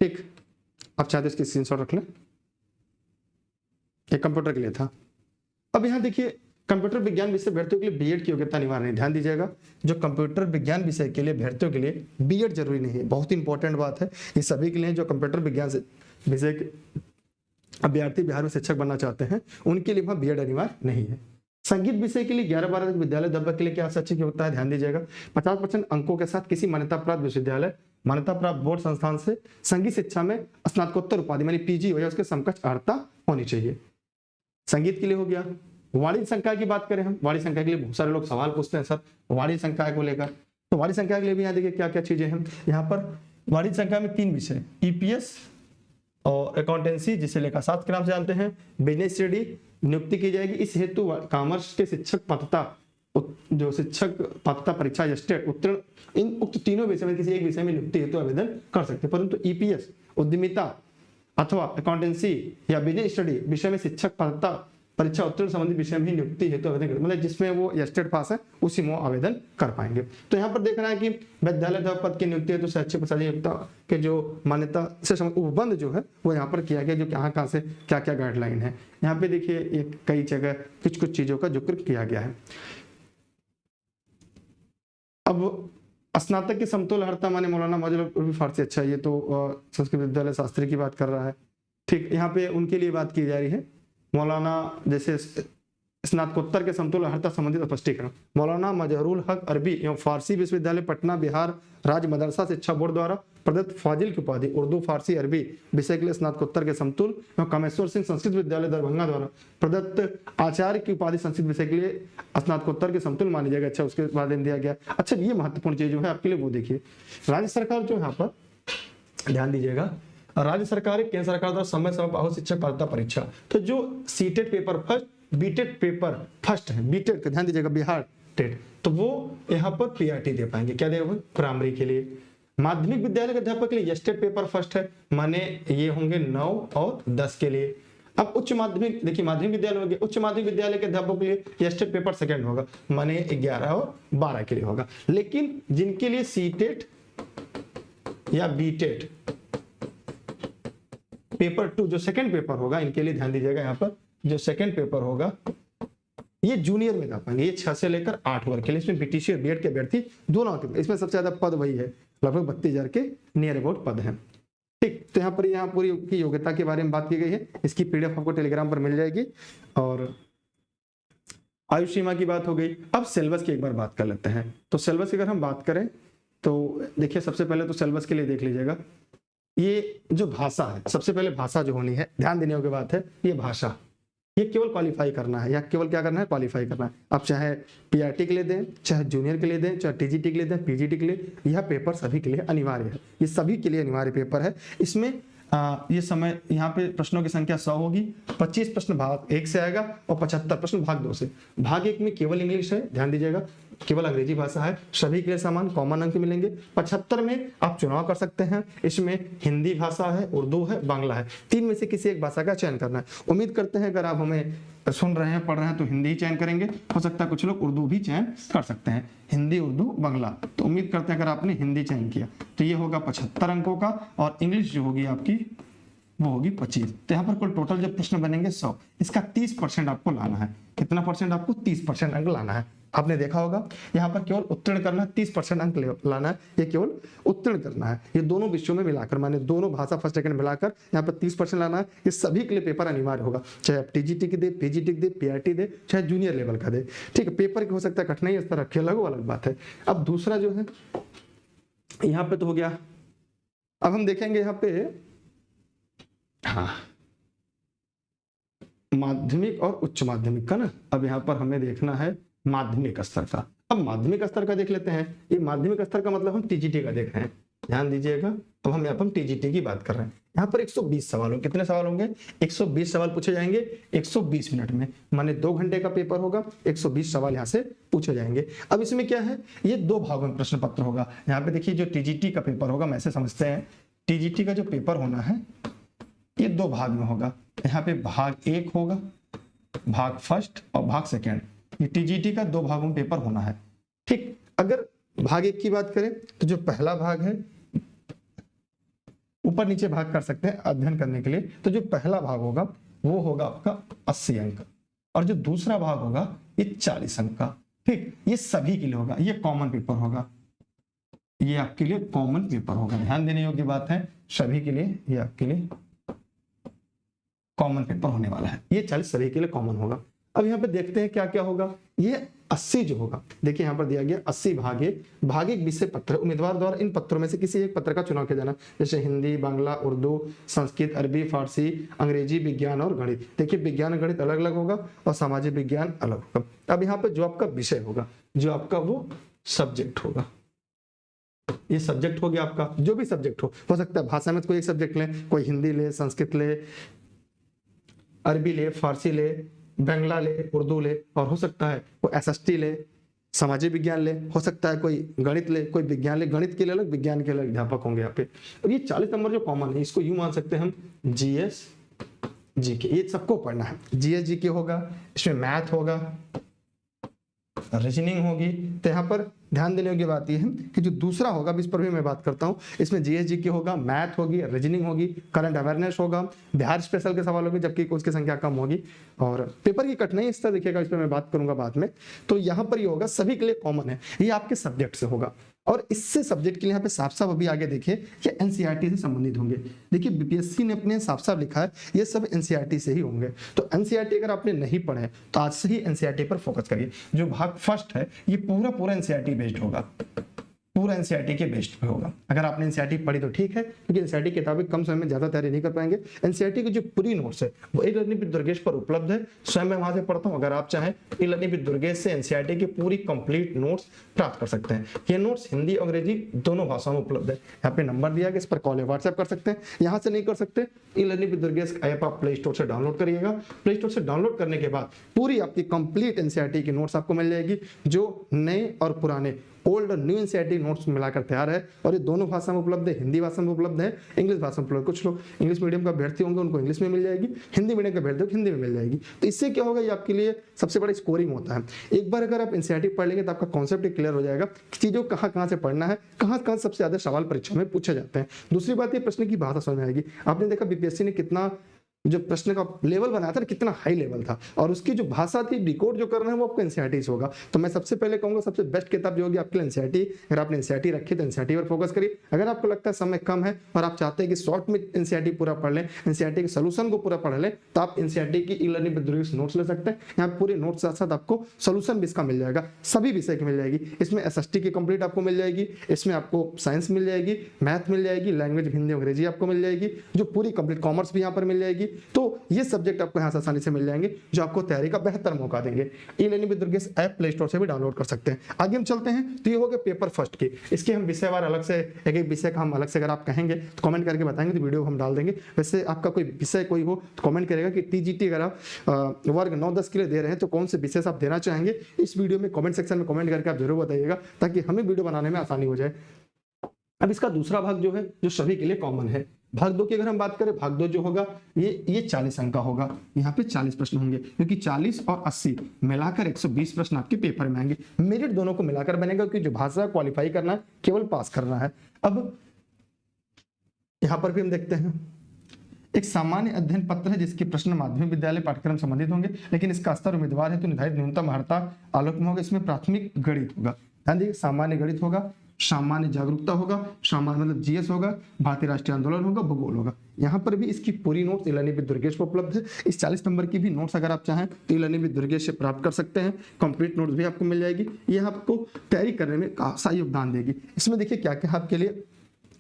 ठीक, आप चाहते इसकी स्क्रीनशॉट रख लें, ये कंप्यूटर के लिए था। अब यहाँ देखिए, कंप्यूटर विज्ञान विषय अभ्यर्थियों के लिए बीएड की योग्यता अनिवार्य नहीं। ध्यान दीजिएगा, जो कंप्यूटर विज्ञान विषय के लिए अभ्यर्थियों के लिए बीएड जरूरी नहीं है, बहुत इंपॉर्टेंट बात है। ये सभी के लिए जो कंप्यूटर विज्ञान विषय के अभ्यर्थी बिहार में शिक्षक बनना चाहते हैं उनके लिए वहां बीएड अनिवार्य नहीं है। संगीत विषय के लिए 11-12 तक विद्यालय अध्यापक के लिए क्या शैक्षिक योग्यता है, ध्यान दीजिएगा, 50% अंकों के साथ किसी मान्यता प्राप्त विश्वविद्यालय मान्यता प्राप्त बोर्ड संस्थान से संगीत शिक्षा में स्नातकोत्तर उपाधि मानी पीजी हो या उसके समकक्ष अर्हता होनी चाहिए। संगीत के लिए हो गया। वाणिज्य संकाय की बात करें हम, वाणिज्य संकाय के लिए बहुत सारे लोग सवाल पूछते हैं सर वाणिज्य संकाय को लेकर, तो वाणिज्य संकाय के लिए भी यहाँ देखिए क्या क्या चीजें हैं। यहाँ पर वाणिज्य संकाय में 3 विषय, ईपीएस और अकाउंटेंसी जिसे लेखाशास्त्र के नाम से जानते हैं, बिजनेस स्टडी नियुक्ति की जाएगी। इस हेतु कॉमर्स के शिक्षक पात्रता जो शिक्षक पात्रता परीक्षा स्टेट उत्तीर्ण इन उक्त तीनों विषय में किसी एक विषय में नियुक्ति हेतु आवेदन कर सकते हैं, परंतु ईपीएस उद्यमिता अथवा अकाउंटेंसी या बिजनेस स्टडी विषय में शिक्षक पात्रता परीक्षा उत्तीर्ण संबंधित विषय में नियुक्ति हेतु आवेदन कर, मतलब जिसमें वो स्टेट पास है उसी में आवेदन कर पाएंगे। तो यहाँ पर देखना है कि विद्यालय अध्यापक की नियुक्ति हेतु शैक्षिक प्रशासनिक योग्यता के जो मान्यता से उपबंध जो है वो यहाँ पर किया गया, जो कहाँ से क्या क्या गाइडलाइन है। यहाँ पे देखिए एक कई जगह कुछ चीजों का जिक्र किया गया है। अब स्नातक की समतुल्य अर्हता माने मौलाना मौजूद फारसी, अच्छा ये तो संस्कृत विद्यालय शास्त्री की बात कर रहा है। ठीक, यहाँ पे उनके लिए बात की जा रही है। मौलाना जैसे स्नातकोत्तर के समतुल्य अर्हता संबंधित स्पष्टीकरण, मौलाना मजहरुल हक अरबी एवं फारसी विश्वविद्यालय पटना बिहार राज्य मदरसा शिक्षा बोर्ड द्वारा प्रदत्त फाजिल की उपाधि उर्दू फारसी अरबी विषय के लिए स्नातकोत्तर के समतुल्य एवं कामेश्वर सिंह संस्कृत विद्यालय दरभंगा द्वारा प्रदत्त आचार्य की उपाधि संस्कृत विषय के लिए स्नातकोत्तर के समतुल्य मानी जाएगा। अच्छा, उसके बाद दिया गया। अच्छा, ये महत्वपूर्ण चीज जो है आपके लिए वो देखिए, राज्य सरकार जो यहाँ पर ध्यान दीजिएगा, राज्य सरकार केंद्र सरकार द्वारा समय समय पर शिक्षक पात्रता परीक्षा, तो जो CTET paper first बीटेट paper first है, बीटेट का ध्यान दीजिएगा बिहार टेट, तो वो यहाँ पर पीआरटी दे पाएंगे। क्या देगा प्राइमरी के लिए। माध्यमिक विद्यालय के अध्यापक के लिए स्टेट पेपर फर्स्ट है, माने ये होंगे 9 और 10 के लिए। अब उच्च माध्यमिक देखिए, माध्यमिक विद्यालय हो गया, उच्च माध्यमिक विद्यालय के अध्यापकों के लिए स्टेट पेपर सेकंड होगा, माने 11 और 12 के लिए होगा। लेकिन जिनके लिए सीटेट या बीटेट पेपर 2 जो सेकंड पेपर होगा, इनके लिए ध्यान दीजिएगा, यहाँ पर जो सेकंड पेपर होगा ये जूनियर में जा पाएंगे, ये 6 से लेकर 8 वर्ग के लिए। इसमें बीटीसी और बीएड के अभ्यर्थी दोनों के, इसमें सबसे ज्यादा पद वही है, लगभग 32,000 के नियर अबाउट पद हैं। ठीक, तो यहाँ पर यहाँ पूरी की योग्यता के बारे में बात की गई है। इसकी पीडीएफ आपको टेलीग्राम पर मिल जाएगी। और आयु सीमा की बात हो गई। अब सिलेबस की एक बार बात कर लेते हैं। तो सिलेबस की अगर हम बात करें तो देखिए, सबसे पहले तो सिलेबस के लिए देख लीजिएगा, ये जो भाषा है, सबसे पहले भाषा जो होनी है, ध्यान देने योग्य बात है, ये भाषा ये केवल क्वालिफाई करना है, या केवल क्या करना है, क्वालिफाई करना है। आप चाहे पीआरटी के लिए दें, चाहे जूनियर के लिए दें, चाहे टीजीटी के लिए दें, पीजीटी के लिए, यह पेपर सभी के लिए अनिवार्य है। ये सभी के लिए अनिवार्य पेपर है। इसमें ये समय यहाँ पे प्रश्नों की संख्या 100 होगी, 25 प्रश्न भाग 1 से आएगा और 75 प्रश्न भाग 2 से। भाग 1 में केवल इंग्लिश है, ध्यान दीजिएगा, केवल अंग्रेजी भाषा है, सभी के लिए समान कॉमन अंक मिलेंगे। 75 में आप चुनाव कर सकते हैं, इसमें हिंदी भाषा है, उर्दू है, बांग्ला है, तीन में से किसी एक भाषा का चयन करना है। उम्मीद करते हैं अगर आप हमें सुन रहे हैं, पढ़ रहे हैं तो हिंदी ही चयन करेंगे, हो सकता है कुछ लोग उर्दू भी चयन कर सकते हैं, हिंदी, उर्दू, बांग्ला। तो उम्मीद करते हैं अगर आपने हिंदी चयन किया तो ये होगा 75 अंकों का, और इंग्लिश जो होगी आपकी वो होगी 25। तो यहाँ पर कुल टोटल जब प्रश्न बनेंगे 100, इसका 30% आपको लाना है। कितना परसेंट? आपको 30% अंक लाना है। आपने देखा होगा यहाँ पर केवल उत्तीर्ण करना, 30% अंक लाना है, ये केवल उत्तीर्ण करना है। ये दोनों विषयों में मिलाकर, माने दोनों भाषा फर्स्ट सेकंड मिलाकर यहाँ पर 30% लाना है। ये सभी के लिए पेपर अनिवार्य होगा, चाहे आप टीजीटी की दे, पीजीटी की दे, पीआरटी दे, चाहे जूनियर लेवल का दे। ठीक है, पेपर की हो सकता है कठिनाई इस तरह की अलग बात है। अब दूसरा जो है यहाँ पे तो हो गया। अब हम देखेंगे यहाँ पे, हाँ, माध्यमिक और उच्च माध्यमिक का ना। अब यहाँ पर हमें देखना है माध्यमिक स्तर का। अब माध्यमिक स्तर का देख लेते हैं। ये माध्यमिक स्तर का मतलब हम टीजीटी का देख रहे हैं, ध्यान दीजिएगा। अब हम यहाँ पर टीजीटी की बात कर रहे हैं। यहाँ पर 120 सवाल होंगे। कितने सवाल होंगे? 120 सवाल पूछे जाएंगे 120 मिनट में, माने 2 घंटे का पेपर होगा, 120 सवाल यहाँ से पूछे जाएंगे। अब इसमें क्या है, ये 2 भागों में प्रश्न पत्र होगा। यहाँ पे देखिए जो टीजीटी का पेपर होगा, हम ऐसे समझते हैं टीजीटी का जो पेपर होना है ये 2 भाग में होगा। यहाँ पे भाग 1 होगा, भाग फर्स्ट और भाग सेकेंड। ये टीजीटी का 2 भागों में पेपर होना है। ठीक, अगर भाग 1 की बात करें तो जो पहला भाग है, ऊपर नीचे भाग कर सकते हैं अध्ययन करने के लिए, तो जो पहला भाग होगा वो होगा आपका 80 अंक, और जो दूसरा भाग होगा ये 40 अंक का। ठीक, ये सभी के लिए होगा, ये कॉमन पेपर होगा, ये आपके लिए कॉमन पेपर होगा। ध्यान देने योग्य बात है, सभी के लिए ये आपके लिए कॉमन पेपर होने वाला है। ये 40 सभी के लिए कॉमन होगा। अब यहाँ पे देखते हैं क्या क्या होगा। ये 80 जो होगा, देखिए यहाँ पर दिया गया 80 भाग एक विषय पत्र। उम्मीदवार द्वारा इन पत्रों में से किसी एक पत्र का चुनाव किया जाना, जैसे हिंदी, बांग्ला, उर्दू, संस्कृत, अरबी, फारसी, अंग्रेजी, विज्ञान और गणित। देखिए विज्ञान गणित अलग अलग होगा और सामाजिक विज्ञान अलग होगा। अब यहाँ पे जो आपका विषय होगा, जो आपका वो सब्जेक्ट होगा, ये सब्जेक्ट हो गया आपका। जो भी सब्जेक्ट हो सकता है भाषा में कोई एक सब्जेक्ट ले, कोई हिंदी ले, संस्कृत ले, अरबी ले, फारसी ले, बांग्ला ले, उर्दू ले, और हो सकता है कोई एसएसटी ले, सामाजिक विज्ञान ले, हो सकता है कोई गणित ले, कोई विज्ञान ले। गणित के लिए अलग, विज्ञान के अलग अध्यापक होंगे यहाँ पे। अब ये 40 नंबर जो कॉमन है, इसको यूं मान सकते हैं हम जीएस जीके, ये सबको पढ़ना है। जीएस जीके होगा, इसमें मैथ होगा, रीजनिंग होगी। तो यहाँ पर ध्यान देने की बात यह है कि जो दूसरा होगा, इस पर भी मैं बात करता हूँ, इसमें जीएसजी की होगा, मैथ होगी, रीजनिंग होगी, करंट अवेयरनेस होगा, बिहार स्पेशल के सवाल होंगे, जबकि उसकी संख्या कम होगी। और पेपर की कठिनाई इस तरह देखिएगा, इस पर मैं बात करूंगा बाद में। तो यहाँ पर ये होगा, सभी के लिए कॉमन है, ये आपके सब्जेक्ट से होगा। और इससे सब्जेक्ट के लिए यहाँ पे साफ साफ अभी आगे देखिए कि एनसीईआरटी से संबंधित होंगे। देखिए बीपीएससी ने अपने साफ साफ लिखा है ये सब एनसीईआरटी से ही होंगे। तो एनसीईआरटी अगर आपने नहीं पढ़े तो आज से ही एनसीईआरटी पर फोकस करिए। जो भाग फर्स्ट है ये पूरा एनसीईआरटी बेस्ड होगा, पूरा एनसीईआरटी के बेस्ड पे होगा। अगर आपने एनसीईआरटी पढ़ी तो ठीक है, क्योंकि एनसीईआरटी किताबें कम समय में ज्यादा तैयारी नहीं कर पाएंगे। एनसीईआरटी की जो पूरी नोट्स है वो ई लर्निंग विद दुर्गेश पर उपलब्ध है, स्वयं मैं वहां से पढ़ता हूं। अगर आप चाहें ई लर्निंग विद दुर्गेश से एनसीईआरटी की पूरी कंप्लीट नोट्स प्राप्त कर सकते हैं। ये नोट्स हिंदी अंग्रेजी दोनों भाषाओं में उपलब्ध है। यहाँ पे नंबर दिया गया, इस पर कॉल या व्हाट्सएप कर सकते हैं। यहाँ से नहीं कर सकते, e learning with Durgesh app आप प्ले स्टोर से डाउनलोड करिएगा। प्ले स्टोर से डाउनलोड करने के बाद पूरी आपकी कंप्लीट एनसीईआरटी की नोट्स आपको मिल जाएगी, जो नए और पुराने ओल्ड और न्यू एनसीईआरटी नोट्स मिलाकर तैयार है। और ये दोनों भाषा में उपलब्ध है, हिंदी भाषा में उपलब्ध है, इंग्लिश भाषा में उपलब्ध। कुछ लोग इंग्लिश मीडियम का अभ्यर्थी होंगे, उनको इंग्लिश में मिल जाएगी, हिंदी मीडियम का अभ्यर्थी हिंदी में मिल जाएगी। तो इससे क्या होगा, ये आपके लिए सबसे बड़ा स्कोरिंग होता है। एक बार अगर आप एनसीईआरटी पढ़ लेंगे तो आपका कॉन्सेप्ट क्लियर हो जाएगा कि चीजों कहाँ से पढ़ना है, कहाँ सबसे ज्यादा सवाल परीक्षा में पूछे जाते हैं। दूसरी बात, ये प्रश्न की भाषा समझ में आएगी। आपने देखा बीपीएससी ने कितना जो प्रश्न का लेवल बनाया था, कितना हाई लेवल था, और उसकी जो भाषा थी डिकोड जो करना है वो आपको एनसीईआरटी से होगा। तो मैं सबसे पहले कहूंगा सबसे बेस्ट किताब जो होगी आपके लिए एनसीईआरटी। अगर आपने एनसीईआरटी रखी तो एनसीईआरटी पर फोकस करिए। अगर आपको लगता है समय कम है और आप चाहते हैं कि शॉर्ट में एनसीईआरटी पूरा पढ़ लें, एनसीईआरटी के सोल्यूशन को पूरा पढ़ लें, तो आप एनसीईआरटी की e learning with Durgesh notes ले सकते हैं। यहाँ पूरे नोट्स साथ साथ आपको सोल्यूशन भी इसका मिल जाएगा, सभी विषय की मिल जाएगी। इसमें एसएसटी की कंप्लीट आपको मिल जाएगी, इसमें आपको साइंस मिल जाएगी, मैथ मिल जाएगी, लैंग्वेज हिंदी अंग्रेजी आपको मिल जाएगी, जो पूरी कंप्लीट, कॉमर्स भी यहाँ पर मिल जाएगी, तो ये सब्जेक्ट आपको यहाँ से आसानी से मिल जाएंगे जो आपको तैयारी का बेहतर मौका देंगे। E learning with Durgesh app play store से भी डाउनलोड कर सकते हैं। आगे हम चलते हैं, तो ये हो गया पेपर फर्स्ट की। इसके हम विषयवार अलग से एक एक विषय का हम अलग से अगर आप कहेंगे तो कमेंट करके बताएंगे, तो वीडियो हम डाल देंगे। वैसे आपका कोई विषय कोई हो तो कमेंट करेगा कि टीजीटी अगर आप वर्ग 9-10 के लिए दे रहे हैं तो कौन से विषय आप देना चाहेंगे, इस वीडियो में कमेंट सेक्शन में कमेंट करके आप जरूर बताइएगा ताकि हमें वीडियो बनाने में आसानी हो जाए। अब इसका दूसरा भाग जो है जो सभी के लिए कॉमन है, भाग 2 की अगर हम बात करें, भाग 2 जो होगा ये 40 अंक का होगा। यहाँ पे 40 प्रश्न होंगे क्योंकि 40 और 80 मिलाकर 120 प्रश्न आपके पेपर में आएंगे। मेरिट दोनों को मिलाकर बनेगा क्योंकि जो भाषा क्वालिफाई करना है केवल पास करना है। अब यहाँ पर भी हम देखते हैं एक सामान्य अध्ययन पत्र है जिसके प्रश्न माध्यमिक विद्यालय पाठ्यक्रम संबंधित होंगे, लेकिन इसका स्तर उम्मीदवार है तो निर्धारित न्यूनतम अर्हता आलोक में होगा। इसमें प्राथमिक गणित होगा, ध्यान दीजिए, सामान्य गणित होगा, सामान्य जागरूकता होगा, सामान्य मतलब जीएस होगा, भारतीय राष्ट्रीय आंदोलन होगा, भूगोल होगा। यहाँ पर भी इसकी पूरी notes e learning with Durgesh पर उपलब्ध है। इस 40 नंबर की भी नोट्स अगर आप चाहें तो ई लर्निंग विद दुर्गेश से प्राप्त कर सकते हैं। कंप्लीट नोट्स भी आपको मिल जाएगी, ये आपको तैयारी करने में काफी योगदान देगी। इसमें देखिए क्या क्या आपके लिए,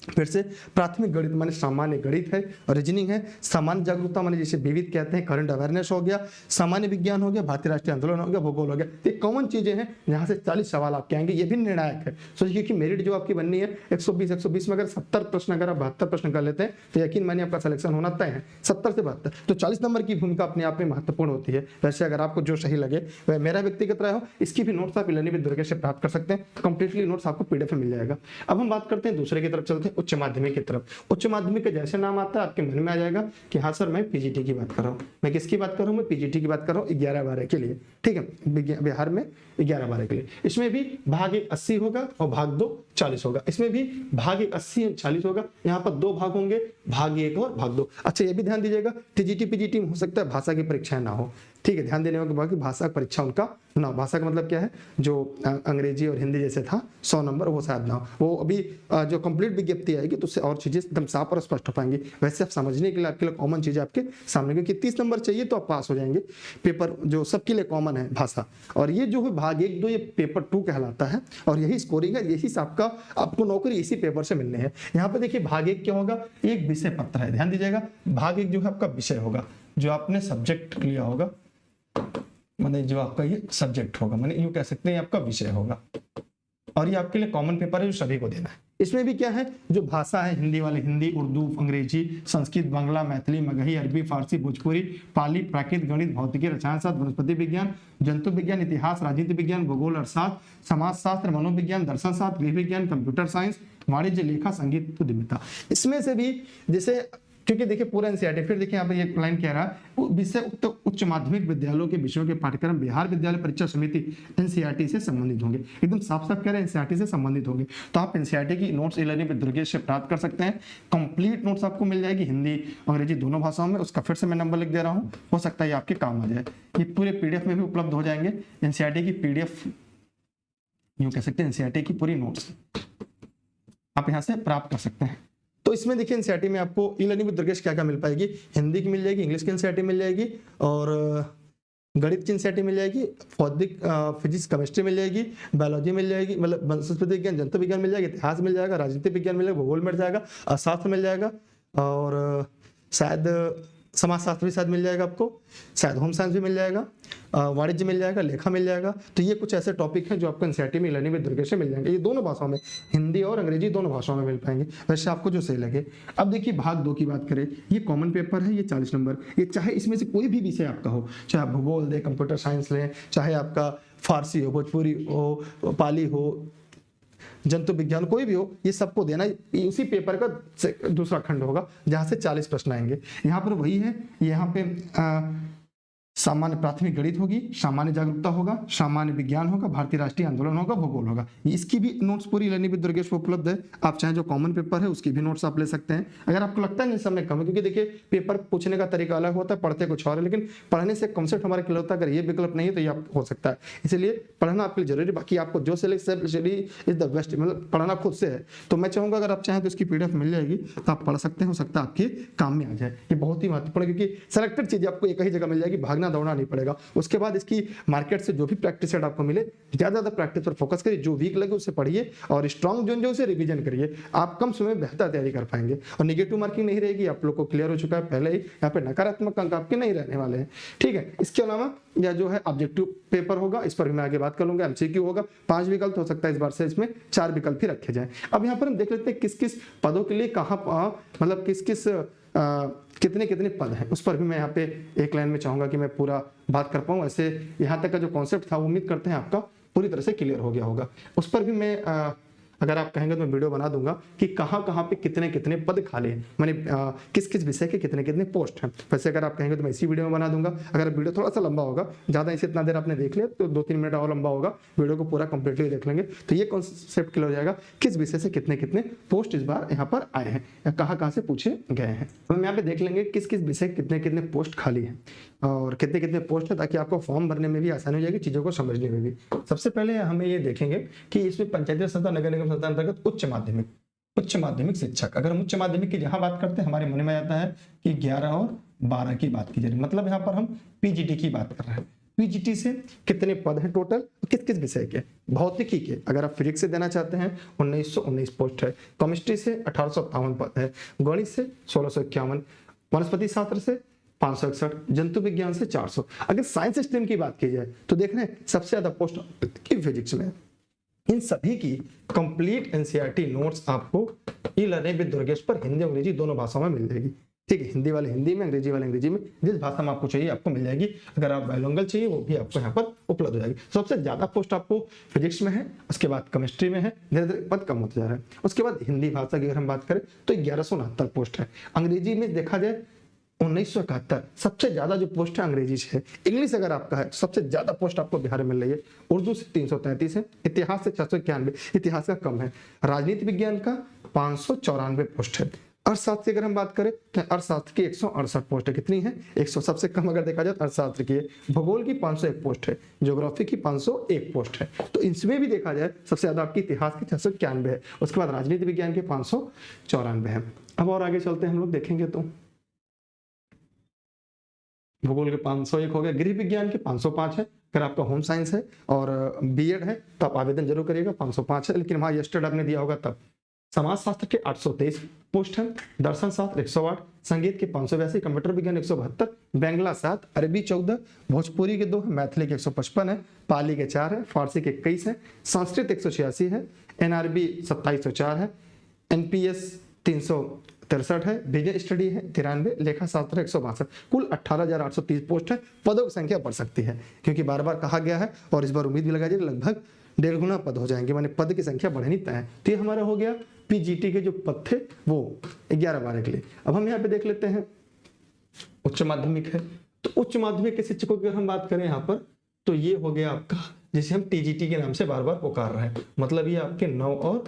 फिर से प्राथमिक गणित माने सामान्य गणित है, रीजनिंग है, सामान्य जागरूकता माने जिसे विविध कहते हैं, करंट अवेयरनेस हो गया, सामान्य विज्ञान हो गया, भारतीय राष्ट्रीय आंदोलन हो गया, भूगोल हो गया। ये कॉमन चीजें हैं जहां से 40 सवाल आपके आएंगे, ये भी निर्णायक है। सोचिए कि मेरिट जो आपकी बननी है 120 में अगर 70 प्रश्न अगर आप 72 प्रश्न कर लेते हैं तो यकीन मानिए आपका सिलेक्शन होना तय है। 70 से 72 तो 40 नंबर की भूमिका अपने आप में महत्वपूर्ण होती है। वैसे अगर आपको जो सही लगे वह मेरा व्यक्तिगत राय हो, इसकी भी नोट्स आप ई लर्निंग विद दुर्गेश से प्राप्त कर सकते हैं। कंप्लीटली नोट्स आपको पीडीएफ में मिल जाएगा। अब हम बात करते हैं दूसरे की तरफ, चलते हैं उच्च माध्यमिक की तरफ। उच्च माध्यमिक का जैसे नाम आता है आपके मन में आ जाएगा कि हाँ सर मैं पीजीटी की बात कर रहा हूँ। मैं किसकी बात कर रहा हूँ? मैं पीजीटी की बात कर रहा हूँ 11-12 के लिए, ठीक है, बिहार में 11-12 के लिए। इसमें भी भाग 1 80 होगा और भाग 2 40 होगा। इसमें भी भाग 1 80 और 40 होगा। यहाँ पर 2 भाग होंगे, भाग 1 और भाग 2। अच्छा ये भी ध्यान दीजिएगा टीजीटी पीजीटी में हो सकता है भाषा की परीक्षाएं ना हो, ठीक है, ध्यान देने के बाद भाषा की परीक्षा उनका ना, भाषा का मतलब क्या है, जो अंग्रेजी और हिंदी जैसे था 100 नंबर वो शायद ना हो। वो अभी जो कंप्लीट विज्ञप्ति आएगी तो उससे और चीजें एकदम साफ और स्पष्ट हो पाएंगी। वैसे आप समझने के लिए आपके लिए कॉमन चीजें आपके सामने, क्योंकि 30 नंबर चाहिए तो आप पास हो जाएंगे। पेपर जो सबके लिए कॉमन है भाषा, और ये जो है भाग 1-2 ये पेपर 2 कहलाता है और यही स्कोरिंग है, यही आपका आपको नौकरी इसी पेपर से मिलने है। यहाँ पे देखिए भाग 1 क्या होगा, एक विषय पत्र है, ध्यान दीजिएगा। भाग 1 जो है आपका विषय होगा, जो आपने सब्जेक्ट लिया होगा, माने जो आपका ये सब्जेक्ट होगा, माने यूं कह सकते हैं आपका विषय होगा, और ये आपके लिए कॉमन पेपर है जो सभी को देना है। इसमें भी क्या है, जो भाषा है हिंदी वाले हिंदी, उर्दू, अंग्रेजी, संस्कृत, बांग्ला, मैथिली, मगही, अरबी, फारसी, भोजपुरी, पाली, प्राकृत, गणित, भौतिकी, रसायन शास्त्र, वनस्पति विज्ञान, जंतु विज्ञान, इतिहास, राजनीति विज्ञान, भूगोल, अर्थशास्त्र, समाज शास्त्र, मनोविज्ञान, दर्शन शास्त्र, गृह विज्ञान, कंप्यूटर साइंस, वाणिज्य, लेखा, संगीत, उद्यमिता। इसमें से भी जैसे क्योंकि देखिए पूरा एनसीईआरटी, फिर देखिए यहाँ पे एक लाइन कह रहा है विषय उक्त उच्च माध्यमिक विद्यालयों के विषयों के पाठ्यक्रम बिहार विद्यालय परीक्षा समिति एनसीईआरटी से संबंधित होंगे। एकदम साफ साफ कह रहे हैं एनसीईआरटी से संबंधित होंगे। तो आप एनसीईआरटी की notes e learning with Durgesh से प्राप्त कर सकते हैं। कंप्लीट नोट्स आपको मिल जाएगी हिंदी अंग्रेजी दोनों भाषाओं में। उसका फिर से मैं नंबर लिख दे रहा हूँ, हो सकता है ये आपके काम आ जाए। ये पूरे पीडीएफ में भी उपलब्ध हो जाएंगे। एनसीईआरटी की पीडीएफ यूं कह सकते हैं, एनसीईआरटी की पूरी नोट्स आप यहाँ से प्राप्त कर सकते हैं। तो इसमें देखिए एनसीईआरटी में आपको ई लर्निंग विद दुर्गेश क्या क्या मिल पाएगी, हिंदी की मिल जाएगी, इंग्लिश की एनसीईआरटी मिल जाएगी, और गणित की एनसीईआरटी मिल जाएगी, भौतिक फिजिक्स केमिस्ट्री मिल जाएगी, बायोलॉजी मिल जाएगी, मतलब वनस्पति विज्ञान, जंतु विज्ञान मिल जाएगा, इतिहास मिल जाएगा, राजनीति विज्ञान मिल जाएगा, भूगोल मिल जाएगा, अर्थशास्त्र मिल जाएगा, और शायद समाजशास्त्र भी शायद मिल जाएगा आपको, शायद होम साइंस भी मिल जाएगा, वाणिज्य मिल जाएगा, लेखा मिल जाएगा। तो ये कुछ ऐसे टॉपिक हैं जो आपको एनसीईआरटी में लर्निंग विद दुर्गेश से मिल जाएंगे। ये दोनों भाषाओं में, हिंदी और अंग्रेजी दोनों भाषाओं में मिल पाएंगे, वैसे आपको जो सही लगे। अब देखिए भाग 2 की बात करें, ये कॉमन पेपर है, ये 40 नंबर। ये चाहे इसमें से कोई भी विषय आपका हो, चाहे आप भूगोल दें, कंप्यूटर साइंस लें, चाहे आपका फारसी हो, भोजपुरी हो, पाली हो, जंतु विज्ञान, कोई भी हो, ये सबको देना। उसी पेपर का दूसरा खंड होगा जहां से 40 प्रश्न आएंगे। यहाँ पर वही है, यहाँ पे सामान्य प्राथमिक गणित होगी, सामान्य जागरूकता होगा, सामान्य विज्ञान होगा, भारतीय राष्ट्रीय आंदोलन होगा, भूगोल होगा। इसकी भी नोट्स पूरी लर्निंग विद दुर्गेश पर उपलब्ध है। आप चाहे जो कॉमन पेपर है उसकी भी नोट्स आप ले सकते हैं। अगर आपको लगता है नहीं समय कम है, क्योंकि देखिए पेपर पूछने का तरीका अलग होता है, पढ़ते कुछ और है, लेकिन पढ़ने से कॉन्सेप्ट हमारा क्लियर होता है। अगर ये विकल्प नहीं है तो ये आप हो सकता है, इसलिए पढ़ना आपके लिए जरूरी। बाकी आपको जो सिलेक्ट इज द बेस्ट, मतलब पढ़ना खुद से है। तो मैं चाहूंगा अगर आप चाहें तो इसकी पीडीएफ मिल जाएगी, तो आप पढ़ सकते हैं, हो सकता है आपके काम में आ जाए। ये बहुत ही महत्वपूर्ण है, क्योंकि सेलेक्टेड चीजें आपको एक ही जगह मिल जाएगी, भागना दौड़ना नहीं पड़ेगा। उसके बाद इसकी मार्केट से जो भी प्रैक्टिस सेट आपको मिले, ज्यादा प्रैक्टिस पर फोकस करिए, जो वीक लगे उसे पढ़िए और स्ट्रॉन्ग जोन जो उसे रिवीजन करिए। आप कम समय में बेहतर तैयारी कर पाएंगे और निगेटिव मार्किंग नहीं रहेगी। आप लोग को क्लियर हो चुका है पहले ही, यहाँ पे नकारात्मक अंक आपके नहीं रहने वाले हैं, ठीक है। इसके अलावा या जो है ऑब्जेक्टिव पेपर होगा, इस पर भी मैं आगे बात कर लूंगा। एमसीक्यू होगा, 5 विकल्प हो सकता है इस बार से इसमें 4 विकल्प ही रखे जाएं। अब यहाँ पर हम देख लेते हैं किस किस पदों के लिए कहाँ मतलब किस किस कितने कितने पद हैं, उस पर भी मैं यहाँ पे एक लाइन में चाहूंगा कि मैं पूरा बात कर पाऊँ। ऐसे यहाँ तक का जो कॉन्सेप्ट था उम्मीद करते हैं आपका पूरी तरह से क्लियर हो गया होगा। उस पर भी मैं अगर आप कहेंगे तो मैं वीडियो बना दूंगा कि कहाँ कहाँ पे कितने कितने पद खाली हैं, माने किस किस विषय के कितने कितने पोस्ट हैं। वैसे अगर आप कहेंगे तो मैं इसी वीडियो में बना दूंगा। अगर वीडियो थोड़ा सा लंबा होगा, ज़्यादा इसे इतना देर आपने देख लिया तो 2-3 मिनट और लंबा होगा, वीडियो को पूरा कंप्लीटली देख लेंगे तो ये कॉन्सेप्ट क्लियर हो जाएगा किस विषय से कितने कितने पोस्ट इस बार यहाँ पर आए हैं या कहाँ कहाँ से पूछे गए हैं। तो हम यहाँ पे देख लेंगे किस किस विषय कितने कितने पोस्ट खाली हैं और कितने कितने पोस्ट है, ताकि आपको फॉर्म भरने में भी आसानी हो जाएगी, चीज़ों को समझने में भी। सबसे पहले हमें ये देखेंगे कि इसमें पंचायती संस्था नगर निगम संस्था अंतर्गत उच्च माध्यमिक शिक्षक, अगर हम उच्च माध्यमिक की जहां बात करते हैं हमारे मन में आता है कि 11 और 12 की बात की जा रही है, मतलब यहाँ पर हम पीजीटी की बात कर रहे हैं। पीजीटी से कितने पद हैं टोटल, किस किस विषय के। भौतिकी के अगर आप फिजिक्स से देना चाहते हैं 1919 पोस्ट है, केमिस्ट्री से 1858 पद है, गणित से 1651, वनस्पति शास्त्र से 561, जंतु विज्ञान से 400। अगर साइंस स्ट्रीम की बात की जाए तो देख रहे हैं सबसे ज्यादा पोस्ट की फिजिक्स में। इन सभी की कंप्लीट एनसीईआरटी नोट्स आपको ई लर्निंग विद दुर्गेश पर हिंदी अंग्रेजी दोनों भाषाओं में मिल जाएगी, ठीक है। हिंदी वाले हिंदी में, अंग्रेजी वाले अंग्रेजी में, जिस भाषा में आपको चाहिए आपको मिल जाएगी। अगर आप बायलैंग्वेज चाहिए वो भी आपको यहाँ पर उपलब्ध हो जाएगी। सबसे ज्यादा पोस्ट आपको फिजिक्स में है, उसके बाद केमिस्ट्री में है, धीरे धीरे पद कम होता जा रहा है। उसके बाद हिंदी भाषा की अगर हम बात करें तो 1169 पोस्ट है। अंग्रेजी में देखा जाए 1971 सबसे ज्यादा जो पोस्ट है अंग्रेजी से है। इंग्लिश अगर आपका है सबसे ज्यादा पोस्ट आपको बिहार में मिल रही है। उर्दू से 333 है, इतिहास से 691, इतिहास का कम है। राजनीति विज्ञान का 594 पोस्ट है। अर्थशास्त्र की अगर हम बात करें तो अर्थशास्त्र की 168 पोस्ट है। कितनी है? 100। सबसे कम अगर देखा जाए अर्थशास्त्र की। भूगोल की 501 पोस्ट है, ज्योग्राफी की 501 पोस्ट है। तो इसमें भी देखा जाए सबसे ज्यादा आपकी इतिहास की 691 है। उसके बाद राजनीति विज्ञान के 594 है। अब और आगे चलते हैं हम लोग देखेंगे तो भूगोल के 501 हो गया, गृह विज्ञान के 505 है। अगर आपका होम साइंस है और बीएड है तो आप आवेदन जरूर करिएगा, 505 है, लेकिन वहां यस्टर्डे आपने दिया होगा तब। समाजशास्त्र के 823 पोस्ट है, दर्शन शास्त्र 108, संगीत के 582, कंप्यूटर विज्ञान 172, बांग्ला 7, अरबी 14, भोजपुरी के 2 है, मैथिली के 155 है, पाली के 4 है, फारसी के 21 है, संस्कृत 186 है, एनआरबी 2704 है, एनपीएस 363 है, बिजनेस स्टडी है 93, लेखा शास्त्र 162। कुल 18,830 पोस्ट है। पदों की संख्या बढ़ सकती है क्योंकि बार बार कहा गया है और इस बार उम्मीद भी लगाई जाए लगभग 1.5 गुना पद हो जाएंगे, माने पद की संख्या बढ़नी तय है। तो ये हमारा हो गया पीजीटी के जो पद थे वो 11-12 के लिए। अब हम यहाँ पे देख लेते हैं उच्च माध्यमिक है, तो उच्च माध्यमिक के शिक्षकों की अगर हम बात करें यहाँ पर तो ये हो गया आपका जिसे हम टीजीटी के नाम से बार बार पुकार रहे हैं, मतलब ये आपके 9 और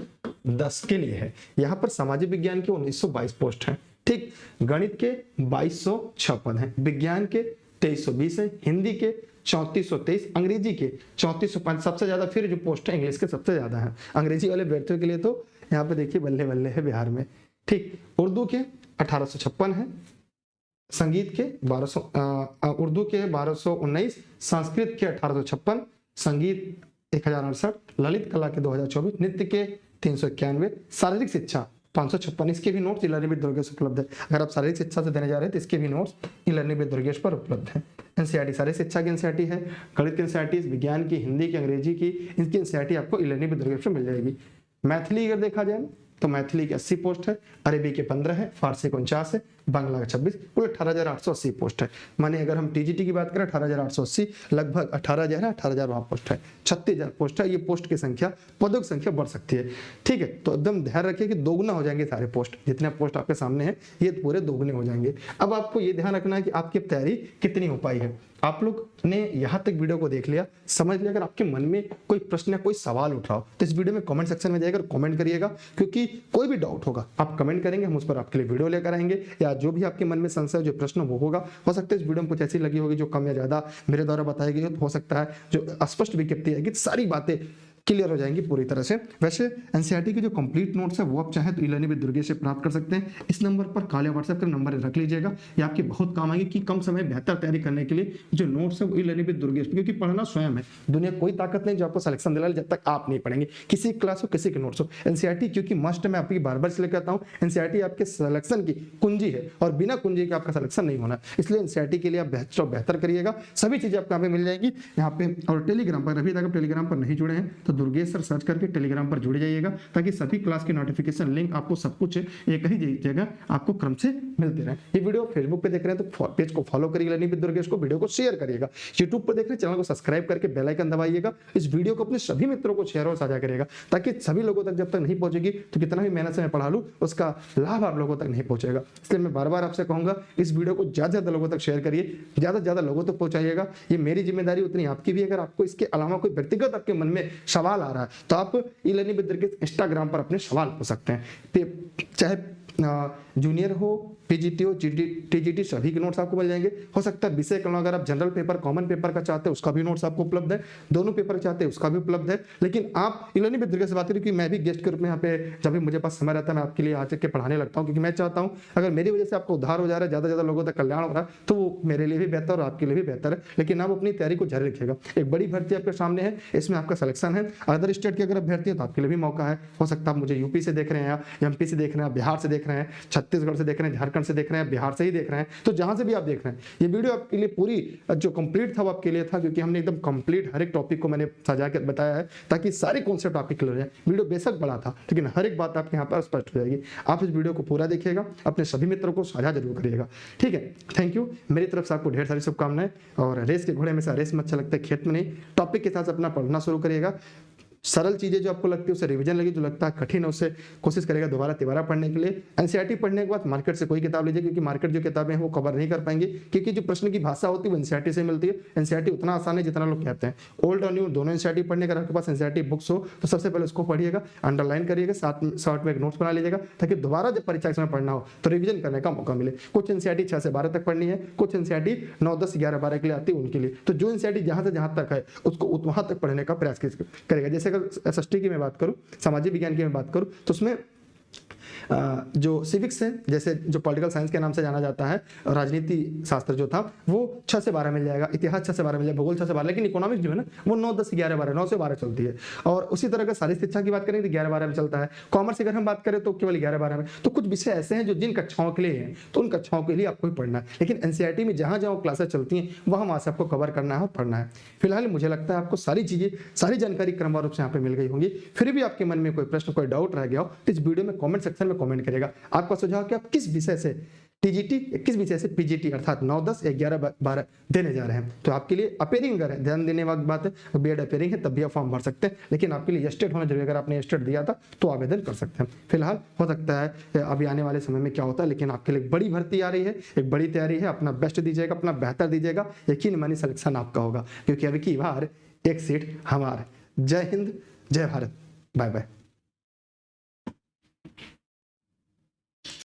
10 के लिए है। यहाँ पर सामाजिक विज्ञान के 1922 पोस्ट है, ठीक। गणित के 2256 है, विज्ञान के 2320 है, हिंदी के 3423, अंग्रेजी के 3405। सबसे ज्यादा फिर जो पोस्ट है इंग्लिश के सबसे ज्यादा है। अंग्रेजी वाले अभ्यर्थियों के लिए तो यहाँ पे देखिए बल्ले बल्ले है बिहार में, ठीक। उर्दू के 1856 है, संगीत के 1200 उर्दू के 1219, संस्कृत के 1856, संगीत 1068, ललित कला के 2024, नृत्य के 391, शारीरिक शिक्षा 556। इसके भी notes e learning with Durgesh उपलब्ध है। अगर आप शारीरिक शिक्षा से देने जा रहे हैं तो इसके भी notes e learning with Durgesh पर उपलब्ध है। एनसीईआरटी शारीरिक शिक्षा की एनसीईआरटी है, गणित की एनसीईआरटी, विज्ञान की, हिंदी की, अंग्रेजी की, इनकी एनसीईआरटी आपको ई लर्निंग विद दुर्गेश में मिल जाएगी। मैथिली अगर देखा जाए तो मैथिली की 80 पोस्ट है, अरबी के 15 है, फारसी के 49 है, बांग्ला का 26, कुल 18,880 पोस्ट है। माने अगर हम टीजीटी की बात करें 18,880, लगभग 18,000 वहां पोस्ट है, 36,000 पोस्ट है। ये पोस्ट की संख्या, पदों की संख्या बढ़ सकती है, ठीक है। तो एकदम ध्यान रखिए कि दोगुना हो जाएंगे सारे पोस्ट, जितने पोस्ट आपके सामने हैं ये पूरे दोगुने हो जाएंगे। अब आपको ये ध्यान रखना है कि आपकी तैयारी कितनी हो पाई है। आप लोग ने यहाँ तक वीडियो को देख लिया, समझ लिया। अगर आपके मन में कोई प्रश्न या कोई सवाल उठ रहा हो तो इस वीडियो में कमेंट सेक्शन में जाएगा और कमेंट करिएगा, क्योंकि कोई भी डाउट होगा आप कमेंट करेंगे, हम उस पर आपके लिए वीडियो लेकर आएंगे। या जो भी आपके मन में संशय जो प्रश्न वो होगा, हो सकता है इस वीडियो में कुछ ऐसी लगी होगी जो कम या ज्यादा मेरे द्वारा बताई गई हो सकता है जो अस्पष्ट विज्ञप्ति है कि सारी बातें क्लियर हो जाएंगी पूरी तरह से। वैसे एनसीईआरटी के जो कंप्लीट नोट्स है वो आप चाहे तो ई-लर्निंग विद दुर्गेश से प्राप्त कर सकते हैं। इस नंबर पर कॉल या व्हाट्सएप का नंबर रख लीजिएगा, ये आपके बहुत काम आएगी कि कम समय बेहतर तैयारी करने के लिए जो नोट्स है वो ई-लर्निंग विद दुर्गेश, क्योंकि पढ़ना स्वयं है, दुनिया कोई ताकत नहीं जो आपको सिलेक्शन दिला जब तक आप नहीं पढ़ेंगे, किसी क्लास हो किसी के नोट्स हो। एनसीईआरटी क्योंकि मस्ट मैं आपकी बार बार इसलिए कहता हूँ, एनसीईआरटी आपके सिलेक्शन की कुंजी है और बिना कुंजी के आपका सिलेक्शन नहीं होना, इसलिए एनसीईआरटी के लिए आप बेहतर करिएगा। सभी चीजें आपको यहाँ पे मिल जाएगी यहाँ पे। और टेलीग्राम पर अभी तक आप टेलीग्राम पर नहीं जुड़े हैं तो दुर्गेश सर सर्च करके टेलीग्राम पर जुड़ जाइएगा, ताकि सभी क्लास के नोटिफिकेशन लिंक आपको सब कुछ एक ही जगह आपको क्रम से मिलते रहे। ये वीडियो फेसबुक पे देख रहे हैं तो पेज को फॉलो करिए लर्निंग विद दुर्गेश को, वीडियो को शेयर करिएगा। यूट्यूब पर देख रहे हैं चैनल को सब्सक्राइब करके बेल आइकन दबाइएगा। इस वीडियो को अपने सभी मित्रों को शेयर और साझा करिएगा, ताकि सभी लोगों तक जब तक नहीं पहुंचेगी तो कितना भी मेहनत से मैं पढ़ा लूं उसका लाभ आप लोगों तक नहीं पहुंचेगा। इसलिए मैं बार बार आपसे कहूंगा इस वीडियो को ज्यादा से ज्यादा लोगों तक शेयर करिए, ज्यादा से ज्यादा लोगों तक पहुंचाइएगा। ये मेरी जिम्मेदारी उतनी आपकी भी। अगर आपको इसके अलावा कोई व्यक्तिगत आपके मन में सवाल आ रहा है तो आप ई-लर्निंग विद दुर्गेश इंस्टाग्राम पर अपने सवाल पूछ सकते हैं, चाहे जूनियर हो, पीजीटी हो, टीजीटी, सभी के नोट्स आपको मिल जाएंगे। हो सकता है विषय का अगर आप जनरल पेपर कॉमन पेपर का चाहते हैं उसका भी नोट्स आपको उपलब्ध है, दोनों पेपर चाहते हैं उसका भी उपलब्ध है। लेकिन आप ई-लर्निंग विद दुर्गेश से बात करिए कि मैं भी गेस्ट के रूप में यहाँ पे जब भी मुझे पास समय रहता है मैं आपके लिए आकर के पढ़ाने लगता हूँ, क्योंकि मैं चाहता हूँ अगर मेरी वजह से आपका उद्धार हो जा रहा है, ज्यादा लोगों तक कल्याण हो रहा है तो वो मेरे लिए भी बेहतर और आपके लिए भी बेहतर है। लेकिन आप अपनी तैयारी को जारी रखिएगा। एक बड़ी भर्ती आपके सामने है, इसमें आपका सिलेक्शन है। अदर स्टेट की अगर अभ्यर्थी है तो आपके लिए भी मौका है। हो सकता है आप मुझे यूपी से देख रहे हैं, एमपी से देख रहे हैं, बिहार से देख रहे हैं, छत्तीसगढ़ से देख रहे हैं, झारखंड से देख रहे हैं, बिहार से ही देख रहे हैं, तो जहां से भी आप देख रहे हैं ये वीडियो आपके लिए पूरी जो कंप्लीट था वो आपके लिए था, क्योंकि हमने एकदम कंप्लीट हर एक टॉपिक को मैंने सजा के बताया है ताकि सारे कॉन्सेप्ट आपके क्लियर हो जाए। वीडियो बेशक बड़ा था लेकिन हर एक बात आपके यहाँ पर स्पष्ट हो जाएगी। आप इस वीडियो को पूरा देखिएगा, अपने सभी मित्रों को साझा जरूर करिएगा। ठीक है, थैंक यू। मेरी तरफ से आपको ढेर सारी शुभकामनाएं। और रेस के घोड़े में से रेस में अच्छा लगता है, खेत में नहीं। टॉपिक के साथ अपना पढ़ना शुरू करिएगा। सरल चीजें जो आपको लगती है उसे रिवीजन लगी, जो लगता है कठिन है उससे कोशिश करेगा दोबारा तिबारा पढ़ने के लिए। एनसीईआरटी पढ़ने के बाद मार्केट से कोई किताब लीजिए, क्योंकि मार्केट जो किताबें हैं वो कवर नहीं कर पाएंगे, क्योंकि जो प्रश्न की भाषा होती है वो एनसीईआरटी से मिलती है। एनसीईआरटी उतना आसान है जितना लोग कहते हैं। ओल्ड और न्यू दोनों एनसीईआरटी पढ़ने का आपके पास एनसीईआरटी बुक्स हो तो सबसे पहले उसको पढ़िएगा, अंडरलाइन करिएगा, साथ शॉर्ट में एक नोट्स बना लीजिएगा, ताकि दोबारा जब परीक्षा के समय पढ़ना हो तो रिवीजन करने का मौका मिले। कुछ एनसीईआरटी 6 से 12 तक पढ़नी है, कुछ एनसीईआरटी 9, 10, 11, 12 के लिए आती है उनके लिए। तो जो एनसीईआरटी जहां से जहां तक है उसको वहां तक पढ़ने का प्रयास करेगा। जैसे अगर एसएसटी की मैं बात करूं, सामाजिक विज्ञान की मैं बात करूं तो उसमें जो सिविक्स है, जैसे जो पॉलिटिकल साइंस के नाम से जाना जाता है, राजनीति शास्त्र जो था वो 6 से 12 मिल जाएगा, इतिहास 6 से 12 मिल जाएगा, भूगोल 6 से 12, लेकिन इकोनॉमिक्स जो है ना वो 9, 10, 11, 12, 9 से 12 चलती है। और उसी तरह का शारीरिक शिक्षा की बात करें तो 11, 12 में चलता है। कॉमर्स अगर हम बात करें तो केवल 11, 12 में। तो कुछ विषय ऐसे हैं जो जिन कक्षाओं के लिए हैं तो उन कक्षाओं के लिए आपको पढ़ना है, लेकिन एनसीईआरटी में जहां जहां क्लासेस चलती हैं वहां से आपको कवर करना है और पढ़ना है। फिलहाल मुझे लगता है आपको सारी चीजें, सारी जानकारी क्रमवार रूप से यहाँ पे मिल गई होंगी। फिर भी आपके मन में कोई प्रश्न, कोई डाउट रह गया हो तो इस वीडियो में कमेंट सेक्शन में कमेंट करेगा। आपका सुझाव कि आप किस विषय से टीजीटी, किस विषय से पीजीटी अर्थात 9, 10, 11, 12 देने जा रहे हैं। तो आपके लिए अपेयरिंग अगर है, ध्यान देने वाली बात है, बीएड अपेयरिंग है तब भी आप फॉर्म भर सकते हैं, लेकिन आपके लिए स्टेट होना जरूरी। अगर आपने स्टेट दिया था तो आवेदन कर सकते हैं। फिलहाल हो सकता है अभी आने वाले समय में क्या होता है, लेकिन आपके लिए बड़ी भर्ती आ रही है, एक बड़ी तैयारी है। अपना बेस्ट दीजिएगा, अपना बेहतर दीजिएगा, यकीन मानिए सिलेक्शन आपका होगा, क्योंकि अभी की बार एक सीट हमारा। जय हिंद, जय भारत, बाय बाय।